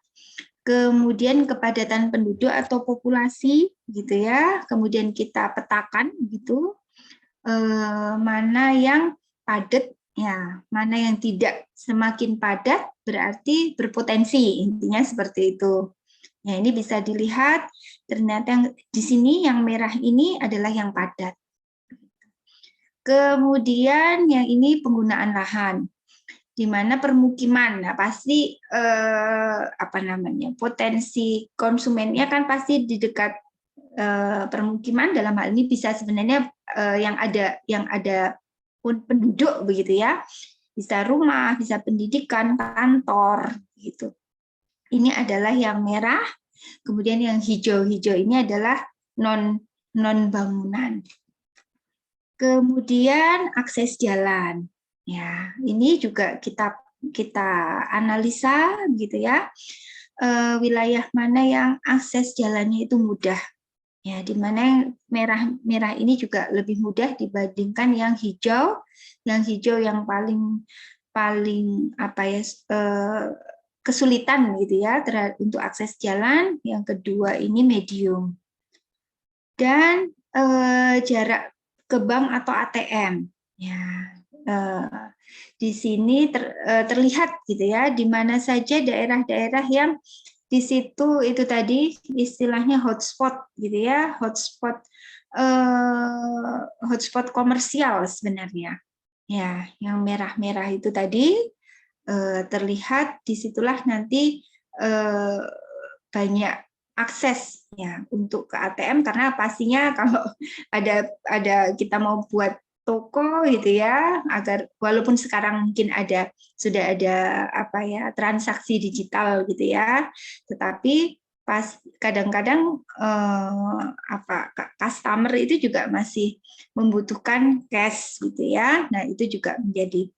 Kemudian kepadatan penduduk atau populasi, gitu ya. Kemudian kita petakan, gitu, mana yang padat, ya, mana yang tidak. Semakin padat berarti berpotensi, intinya seperti itu. Ya, ini bisa dilihat ternyata yang di sini yang merah ini adalah yang padat. Kemudian yang ini penggunaan lahan, di mana permukiman, nah pasti potensi konsumennya kan pasti di dekat permukiman. Dalam hal ini bisa sebenarnya yang ada penduduk begitu ya, bisa rumah, bisa pendidikan, kantor gitu. Ini adalah yang merah, kemudian yang hijau-hijau ini adalah non bangunan. Kemudian akses jalan, ya ini juga kita analisa gitu ya, wilayah mana yang akses jalannya itu mudah, ya di mana yang merah ini juga lebih mudah dibandingkan yang hijau. Yang hijau yang paling kesulitan gitu ya untuk akses jalan. Yang kedua ini medium. Dan jarak ke bank atau ATM, ya di sini terlihat gitu ya, di mana saja daerah-daerah yang di situ itu tadi istilahnya hotspot gitu ya, hotspot komersial sebenarnya, ya yang merah-merah itu tadi terlihat, disitulah nanti banyak akses ya untuk ke ATM, karena pastinya kalau ada kita mau buat toko gitu ya, agar walaupun sekarang mungkin sudah ada transaksi digital gitu ya, tetapi kadang-kadang customer itu juga masih membutuhkan cash gitu ya. Nah, itu juga menjadi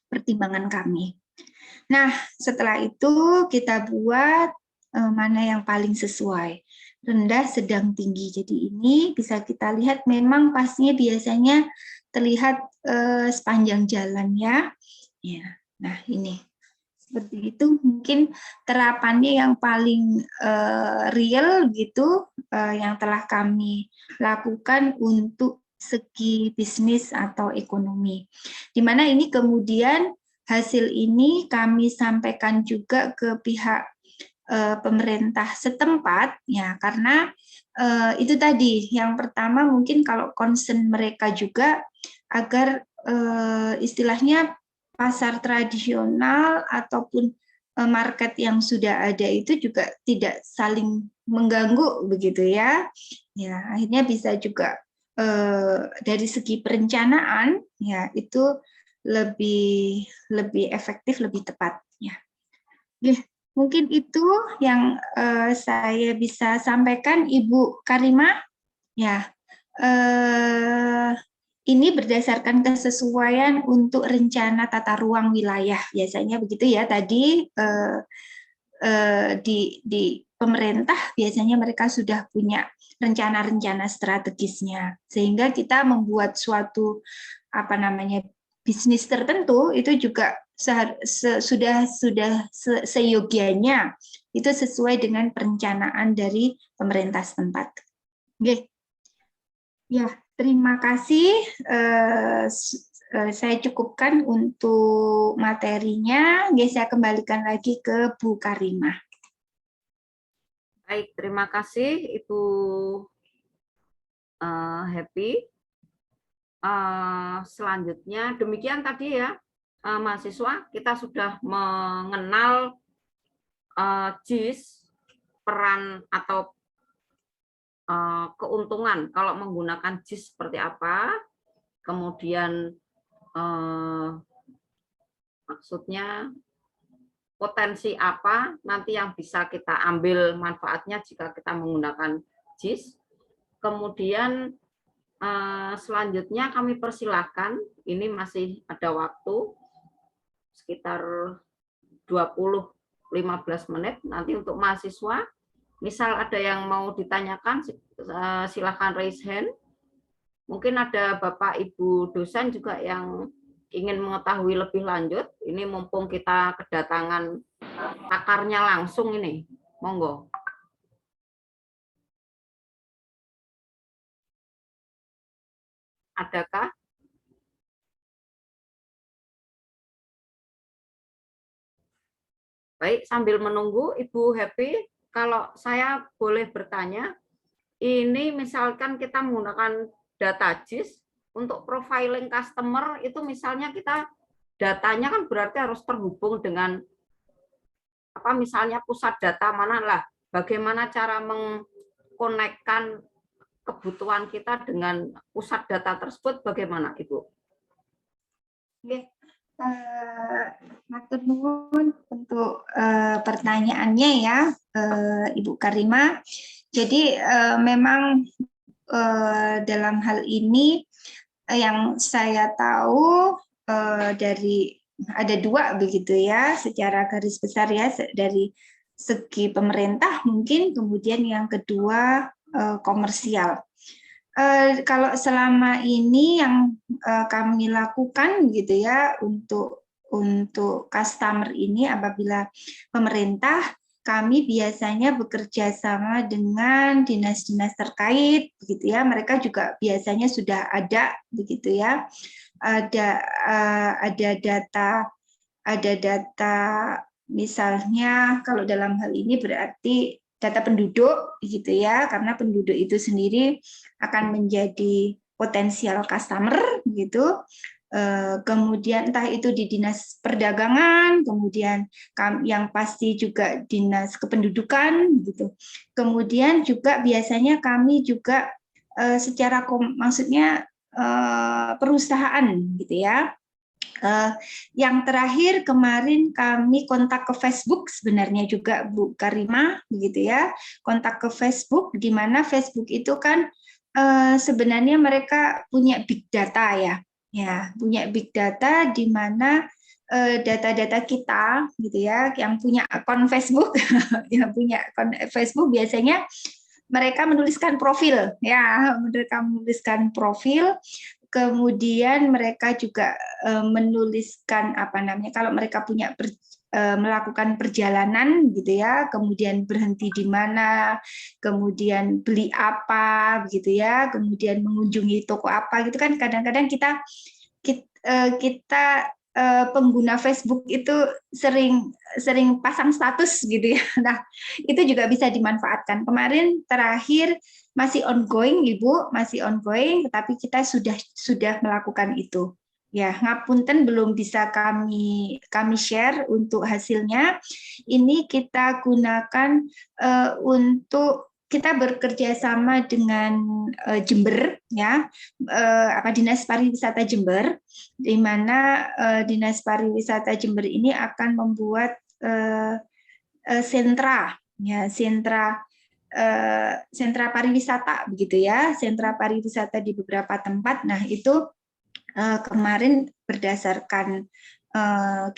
pertimbangan kami. Nah, setelah itu kita buat mana yang paling sesuai, rendah, sedang, tinggi. Jadi ini bisa kita lihat memang pastinya biasanya terlihat sepanjang jalan ya. Nah ini seperti itu, mungkin terapannya yang paling real gitu yang telah kami lakukan untuk segi bisnis atau ekonomi. Di mana ini kemudian hasil ini kami sampaikan juga ke pihak pemerintah setempat, ya karena itu tadi yang pertama mungkin kalau concern mereka juga agar istilahnya pasar tradisional ataupun market yang sudah ada itu juga tidak saling mengganggu begitu ya. Ya akhirnya bisa juga dari segi perencanaan ya itu lebih efektif, lebih tepat ya. Mungkin itu yang saya bisa sampaikan, Ibu Karimah. Ya, ini berdasarkan kesesuaian untuk rencana tata ruang wilayah. Biasanya begitu ya. Tadi di pemerintah biasanya mereka sudah punya rencana-rencana strategisnya, sehingga kita membuat suatu bisnis tertentu itu juga sudah seyogianya itu sesuai dengan perencanaan dari pemerintah setempat. Oke. Ya, terima kasih saya cukupkan untuk materinya. Saya kembalikan lagi ke Bu Karimah. Baik, terima kasih Ibu Happy. Selanjutnya, demikian tadi ya, mahasiswa, kita sudah mengenal JIS, peran atau keuntungan kalau menggunakan JIS seperti apa, kemudian maksudnya potensi apa nanti yang bisa kita ambil manfaatnya jika kita menggunakan JIS. Kemudian selanjutnya kami persilahkan, ini masih ada waktu sekitar 20-15 menit nanti untuk mahasiswa. Misal ada yang mau ditanyakan, silakan raise hand. Mungkin ada Bapak Ibu dosen juga yang ingin mengetahui lebih lanjut. Ini mumpung kita kedatangan pakarnya langsung ini. Monggo. Adakah? Baik, sambil menunggu Ibu Happy, kalau saya boleh bertanya, ini misalkan kita menggunakan data JIS untuk profiling customer, itu misalnya kita datanya kan berarti harus terhubung dengan apa, misalnya pusat data mana lah, bagaimana cara mengkonekkan kebutuhan kita dengan pusat data tersebut, bagaimana Ibu? Matur nuwun untuk pertanyaannya ya, Ibu Karimah. Jadi memang dalam hal ini yang saya tahu dari ada dua begitu ya, secara garis besar ya, dari segi pemerintah mungkin, kemudian yang kedua komersial. Kalau selama ini yang kami lakukan gitu ya untuk customer ini, apabila pemerintah, kami biasanya bekerja sama dengan dinas-dinas terkait begitu ya. Mereka juga biasanya sudah ada begitu ya. Ada data misalnya kalau dalam hal ini berarti data penduduk gitu ya, karena penduduk itu sendiri akan menjadi potensial customer gitu. Kemudian entah itu di dinas perdagangan, kemudian yang pasti juga dinas kependudukan gitu. Kemudian juga biasanya kami juga secara maksudnya perusahaan gitu ya. Yang terakhir kemarin kami kontak ke Facebook sebenarnya juga Bu Karimah begitu ya, kontak ke Facebook, di mana Facebook itu kan sebenarnya mereka punya big data ya, punya big data di mana data-data kita gitu ya, yang punya akun Facebook yang punya akun Facebook biasanya mereka menuliskan profil ya, mereka menuliskan profil. Kemudian mereka juga menuliskan apa namanya, kalau mereka punya melakukan perjalanan gitu ya, kemudian berhenti di mana, kemudian beli apa gitu ya, kemudian mengunjungi toko apa gitu kan, kadang-kadang kita pengguna Facebook itu sering pasang status gitu ya. Nah, itu juga bisa dimanfaatkan. Kemarin terakhir masih ongoing, Ibu, masih ongoing, tetapi kita sudah melakukan itu. Ya, ngapunten belum bisa kami share untuk hasilnya. Ini kita gunakan untuk kita bekerja sama dengan Jember ya, Dinas Pariwisata Jember, di mana Dinas Pariwisata Jember ini akan membuat sentra pariwisata begitu ya, sentra pariwisata di beberapa tempat. Nah, itu kemarin berdasarkan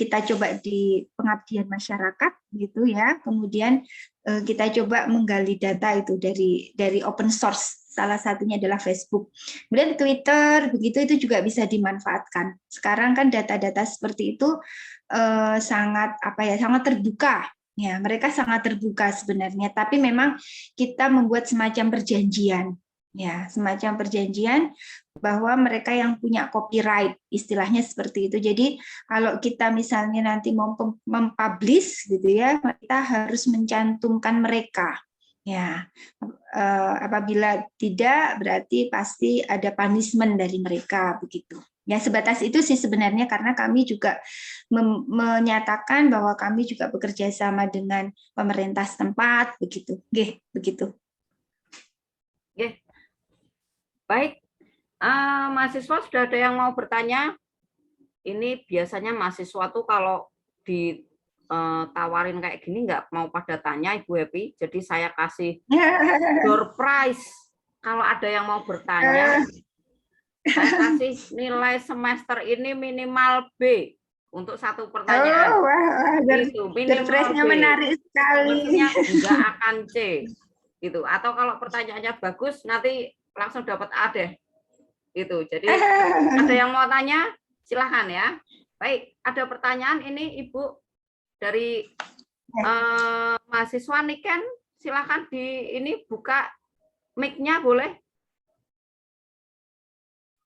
kita coba di pengabdian masyarakat gitu ya, kemudian kita coba menggali data itu dari open source, salah satunya adalah Facebook, kemudian Twitter begitu, itu juga bisa dimanfaatkan. Sekarang kan data-data seperti itu sangat terbuka ya, mereka sangat terbuka sebenarnya, tapi memang kita membuat semacam perjanjian Ya, semacam perjanjian bahwa mereka yang punya copyright, istilahnya seperti itu. Jadi kalau kita misalnya nanti mau mempublish gitu ya, kita harus mencantumkan mereka. Ya, apabila tidak berarti pasti ada punishment dari mereka begitu. Ya, sebatas itu sih sebenarnya, karena kami juga menyatakan bahwa kami juga bekerja sama dengan pemerintah setempat begitu. Oke, begitu. Oke. Baik, mahasiswa sudah ada yang mau bertanya? Ini biasanya mahasiswa tuh kalau ditawarin kayak gini nggak mau pada tanya, Ibu Happy. Jadi saya kasih door prize. Kalau ada yang mau bertanya, saya kasih nilai semester ini minimal B untuk satu pertanyaan. Oh, wah, Itu minimal B. menarik sekali. Maksudnya nggak akan C. Gitu. Atau kalau pertanyaannya bagus, nanti langsung dapat A deh. Itu. Jadi ada yang mau tanya? Silahkan ya. Baik, ada pertanyaan ini Ibu dari mahasiswa Niken. Silahkan ini buka mic-nya boleh?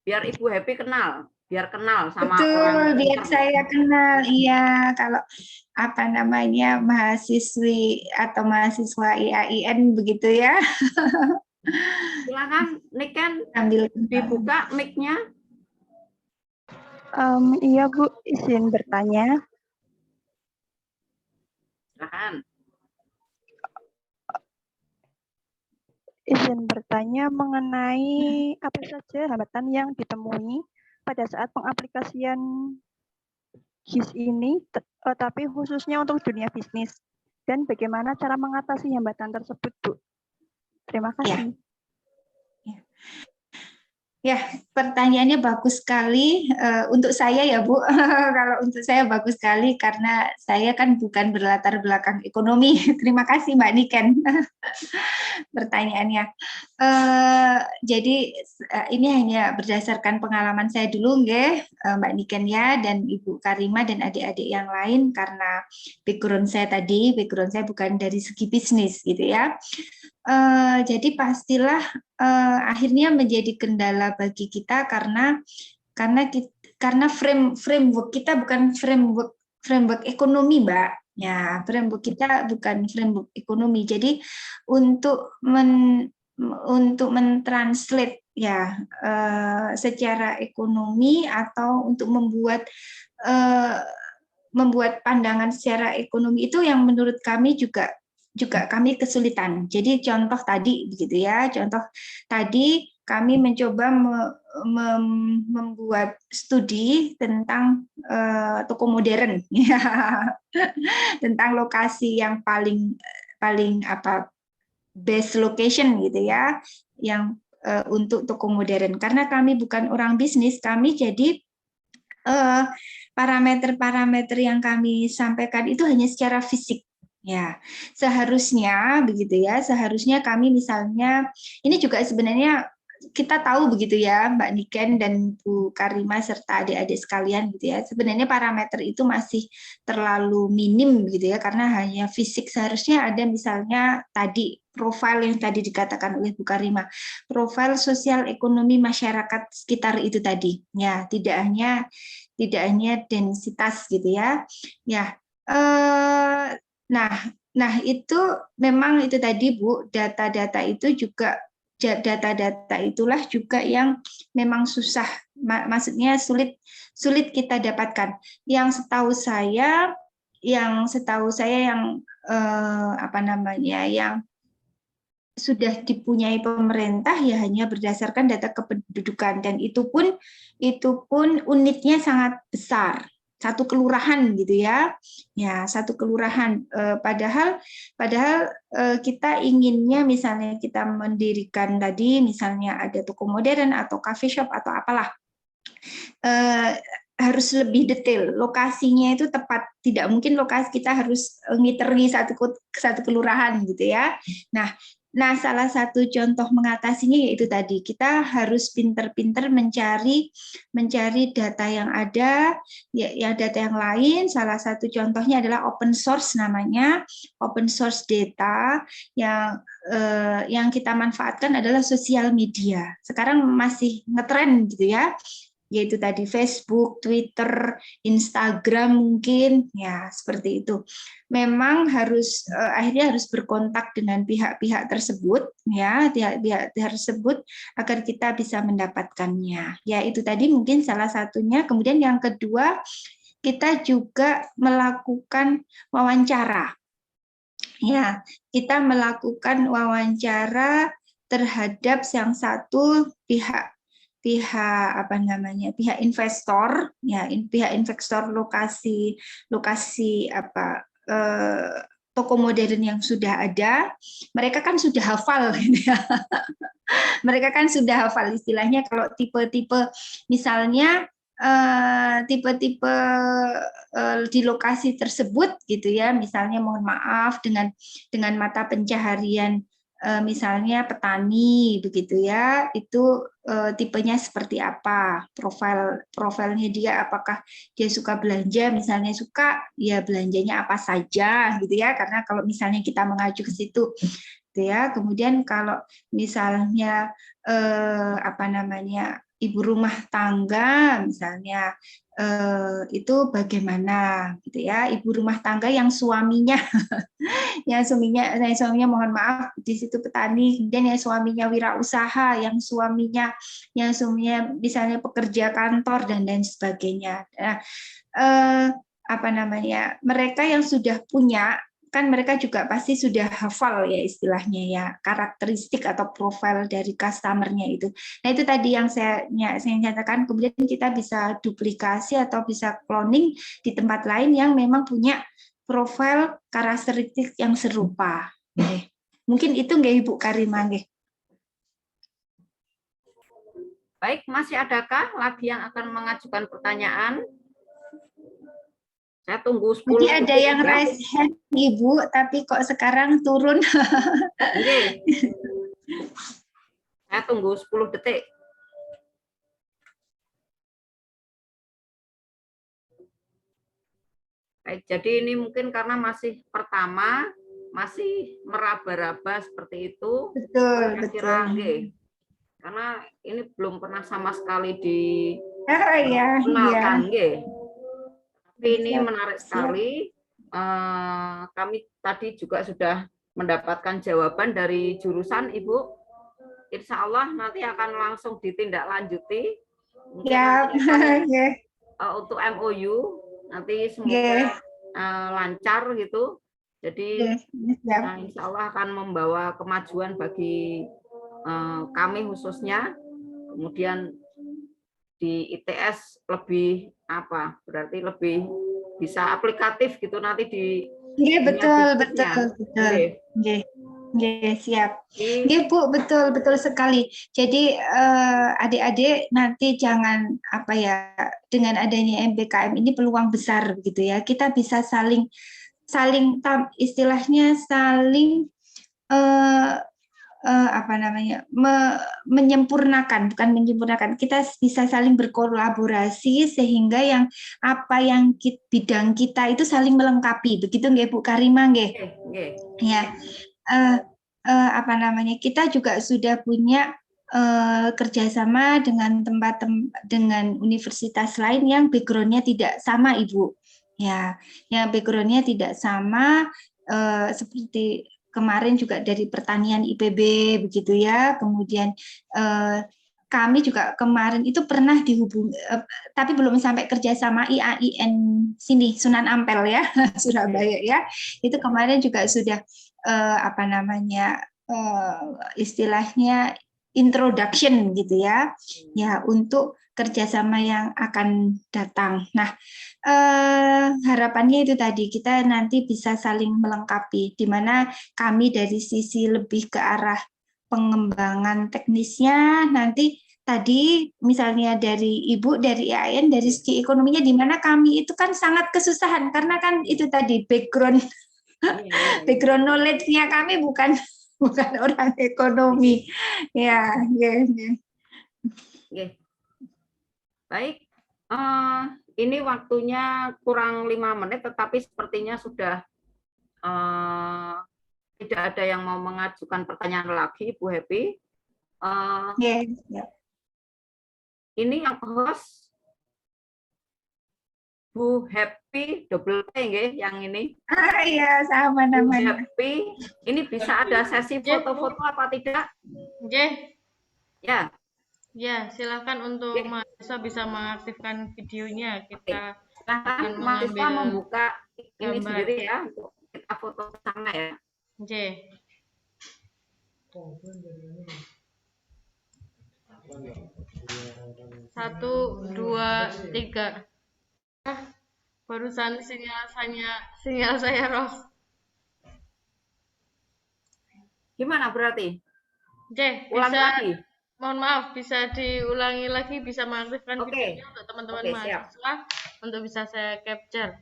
Biar Ibu Happy kenal. Biar kenal sama Betul, orang. biar saya kenal. Iya, kalau apa namanya mahasiswi atau mahasiswa IAIN begitu ya. Silakan Niken Ambil dibuka mic-nya. Iya Bu, izin bertanya. Silakan. Izin bertanya mengenai apa saja hambatan yang ditemui pada saat pengaplikasian GIS ini, tapi khususnya untuk dunia bisnis. Dan bagaimana cara mengatasi hambatan tersebut, Bu? Terima kasih. Ya, pertanyaannya bagus sekali untuk saya ya Bu. Kalau untuk saya bagus sekali karena saya kan bukan berlatar belakang ekonomi. Terima kasih Mbak Niken pertanyaannya. Jadi ini hanya berdasarkan pengalaman saya dulu, nggih, Mbak Niken ya, dan Ibu Karima dan adik-adik yang lain, karena background saya bukan dari segi bisnis gitu ya. Jadi pastilah akhirnya menjadi kendala bagi kita karena framework kita bukan framework ekonomi, Mbak. Ya, framework kita bukan framework ekonomi. Jadi untuk mentranslate ya secara ekonomi atau untuk membuat pandangan secara ekonomi itu yang menurut kami juga kami kesulitan. Jadi contoh tadi begitu ya, contoh tadi kami mencoba membuat studi tentang toko modern ya. Tentang lokasi yang paling best location gitu ya, yang untuk toko modern. Karena kami bukan orang bisnis, kami jadi parameter-parameter yang kami sampaikan itu hanya secara fisik. Ya, seharusnya begitu ya. Seharusnya kami misalnya, ini juga sebenarnya kita tahu begitu ya, Mbak Niken dan Bu Karima serta adik-adik sekalian gitu ya. Sebenarnya parameter itu masih terlalu minim gitu ya, karena hanya fisik. Seharusnya ada misalnya tadi profil yang tadi dikatakan oleh Bu Karima, profil sosial ekonomi masyarakat sekitar itu tadi. Ya, tidak hanya densitas gitu ya. Ya. Nah itu memang itu tadi Bu, data-data itulah juga yang memang susah, maksudnya sulit kita dapatkan. Yang setahu saya yang sudah dipunyai pemerintah ya hanya berdasarkan data kependudukan, dan itu pun unitnya sangat besar. Satu kelurahan gitu ya, satu kelurahan. Padahal kita inginnya misalnya kita mendirikan tadi, misalnya ada toko modern atau coffee shop atau apalah, harus lebih detail. Lokasinya itu tepat, tidak mungkin lokasi kita harus ngiteri satu kelurahan gitu ya. Nah, Nah, salah satu contoh mengatasinya yaitu tadi kita harus pinter-pinter mencari data yang ada, ya data yang lain. Salah satu contohnya adalah open source namanya, open source data yang kita manfaatkan adalah sosial media. Sekarang masih ngetren gitu ya, yaitu tadi Facebook, Twitter, Instagram mungkin, ya seperti itu. Memang akhirnya harus berkontak dengan pihak-pihak tersebut, ya pihak-pihak tersebut agar kita bisa mendapatkannya. Ya itu tadi mungkin salah satunya. Kemudian yang kedua, kita juga melakukan wawancara. Ya, kita melakukan wawancara terhadap yang satu pihak investor, ya pihak investor lokasi toko modern yang sudah ada. Mereka kan sudah hafal gitu ya. Mereka kan sudah hafal istilahnya kalau tipe-tipe misalnya tipe-tipe di lokasi tersebut gitu ya, misalnya mohon maaf dengan mata pencaharian misalnya petani begitu ya, itu tipenya seperti apa, profilnya dia, apakah dia suka belanja, misalnya suka ya belanjanya apa saja gitu ya, karena kalau misalnya kita mengacu ke situ gitu ya. Kemudian kalau misalnya ibu rumah tangga misalnya itu bagaimana gitu ya, ibu rumah tangga yang suaminya yang suaminya mohon maaf di situ petani, kemudian yang suaminya wirausaha, yang suaminya misalnya pekerja kantor dan lain sebagainya. Nah, mereka yang sudah punya, kan mereka juga pasti sudah hafal ya istilahnya ya, karakteristik atau profil dari customer-nya itu. Nah itu tadi yang saya nyatakan, kemudian kita bisa duplikasi atau bisa cloning di tempat lain yang memang punya profil karakteristik yang serupa. Mungkin itu nggak Ibu Karimah nggih. Baik, masih adakah lagi yang akan mengajukan pertanyaan? Saya tunggu 10 Jadi ada detik yang ya. raise hand Ibu, tapi kok sekarang turun. Oke. Saya tunggu 10 detik. Baik, jadi ini mungkin karena masih pertama, masih meraba-raba seperti itu. Betul, Kira-kira betul. karena ini belum pernah sama sekali di ya. kenalkan, tapi ini Siap, menarik sekali. Kami tadi juga sudah mendapatkan jawaban dari jurusan Ibu. Insya Allah nanti akan langsung ditindaklanjuti. Mungkin nanti untuk MOU nanti semoga lancar gitu. Jadi insya Allah akan membawa kemajuan bagi kami khususnya. Kemudian di ITS lebih berarti lebih bisa aplikatif gitu nanti di betul. Siap. Bu, betul sekali. Jadi adik-adik nanti jangan dengan adanya MBKM ini peluang besar begitu ya. Kita bisa saling istilahnya saling menyempurnakan, bukan menyempurnakan, kita bisa saling berkolaborasi sehingga yang bidang kita itu saling melengkapi, begitu nggih Bu Karimah nggih? Ya, kita juga sudah punya kerjasama dengan dengan universitas lain yang background-nya tidak sama Ibu, ya, yang background-nya tidak sama seperti kemarin juga dari pertanian IPB begitu ya, kemudian kami juga kemarin itu pernah dihubungi, tapi belum sampai kerjasama IAIN sini Sunan Ampel ya, Surabaya ya, itu kemarin juga sudah istilahnya introduction gitu ya, untuk kerjasama yang akan datang. Nah, harapannya itu tadi kita nanti bisa saling melengkapi, di mana kami dari sisi lebih ke arah pengembangan teknisnya, nanti tadi misalnya dari Ibu dari IAIN dari segi ekonominya, di mana kami itu kan sangat kesusahan karena kan itu tadi background knowledge-nya kami bukan bukan orang ekonomi. Ya, ya, ya. Oke. Baik, ini waktunya kurang 5 menit, tetapi sepertinya sudah tidak ada yang mau mengajukan pertanyaan lagi, Bu Happy. Ya, ya. Ini yang host Bu Happy double P, nggih, yang ini. Ya, sama Bu namanya. Happy, ini bisa ada sesi foto-foto apa tidak? J, Ya. ya silakan untuk Oke. mahasiswa bisa mengaktifkan videonya. Kita Silahkan akan mahasiswa mengambil membuka ini gambar. sendiri ya, untuk kita foto bersama ya. J. 1, 2, 3. Barusan sinyal saya Ross. Gimana berarti? J, Ulangi bisa, lagi. mohon maaf, bisa diulangi lagi, bisa mengaktifkan Oke. videonya untuk teman-teman Oke, siap. mahasiswa untuk bisa saya capture.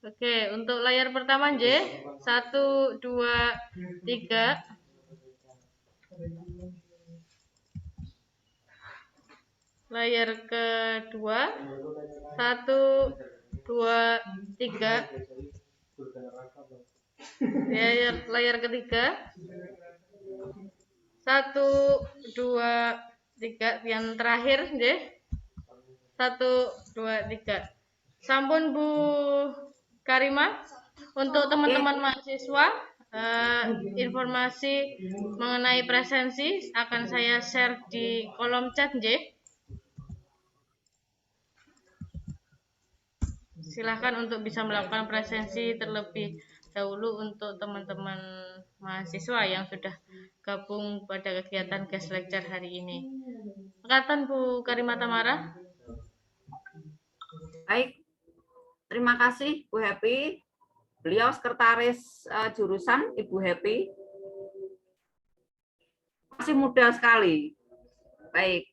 Oke, untuk layar pertama J, 1, 2, 3. Layar kedua, 1, 2, 3. Layar ketiga, 1, 2, 3. Yang terakhir, J, 1, 2, 3. Sampun Bu Karima, untuk teman-teman mahasiswa, informasi mengenai presensi akan saya share di kolom chat, J. Silahkan untuk bisa melakukan presensi terlebih dahulu untuk teman-teman mahasiswa yang sudah gabung pada kegiatan guest lecture hari ini. Makatan Bu Karima Tamara. Baik, terima kasih Bu Happy. Beliau sekretaris jurusan, Ibu Happy. Masih muda sekali. Baik,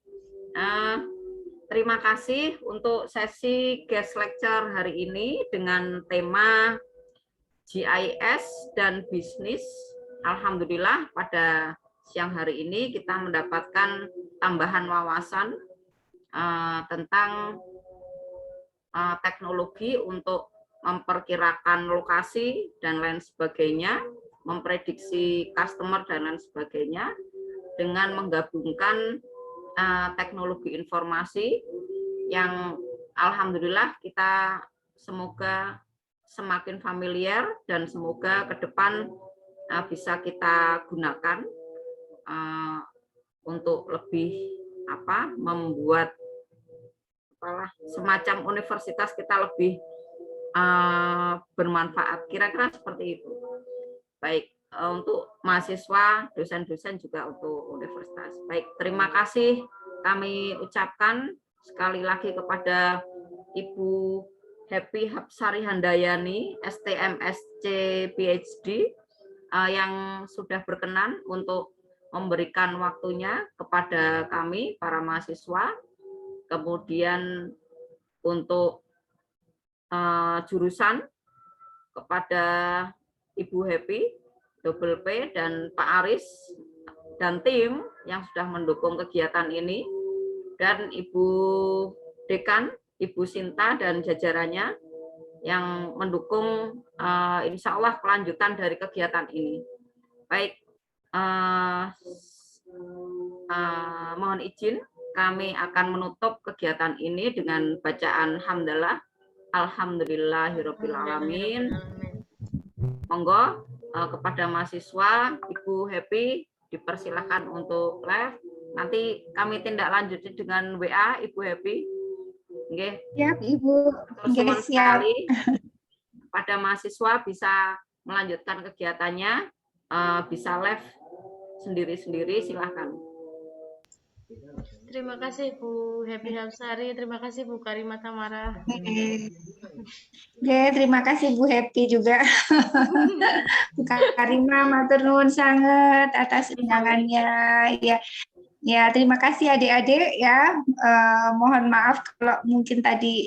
terima kasih untuk sesi guest lecture hari ini dengan tema GIS dan bisnis. Alhamdulillah pada siang hari ini kita mendapatkan tambahan wawasan tentang teknologi untuk memperkirakan lokasi dan lain sebagainya, memprediksi customer dan lain sebagainya, dengan menggabungkan teknologi informasi yang alhamdulillah kita semoga semakin familiar dan semoga ke depan bisa kita gunakan untuk lebih membuat semacam universitas kita lebih bermanfaat, kira-kira seperti itu. Baik, untuk mahasiswa, dosen-dosen juga untuk universitas. Baik, terima kasih kami ucapkan sekali lagi kepada Ibu Happy Hapsari Handayani, STMSC PhD, yang sudah berkenan untuk memberikan waktunya kepada kami, para mahasiswa. Kemudian untuk jurusan kepada Ibu Happy, Double P, dan Pak Aris, dan tim yang sudah mendukung kegiatan ini, dan Ibu Dekan, Ibu Sinta, dan jajarannya yang mendukung insya Allah kelanjutan dari kegiatan ini. Baik, mohon izin, kami akan menutup kegiatan ini dengan bacaan hamdalah. Alhamdulillahirabbil alamin. Monggo kepada mahasiswa, Ibu Happy dipersilakan untuk live. Nanti kami tindak lanjuti dengan WA, Ibu Happy. Nggih. Siap, Ibu. Terus Siap. sekali pada mahasiswa bisa melanjutkan kegiatannya, bisa live sendiri-sendiri, silahkan. Terima kasih Bu Happy Hapsari, terima kasih Bu Karima Tamara. Terima kasih Bu Happy juga. Bu Karima matur nuwun sangat atas undangannya. Ya, terima kasih adik-adik ya. Mohon maaf kalau mungkin tadi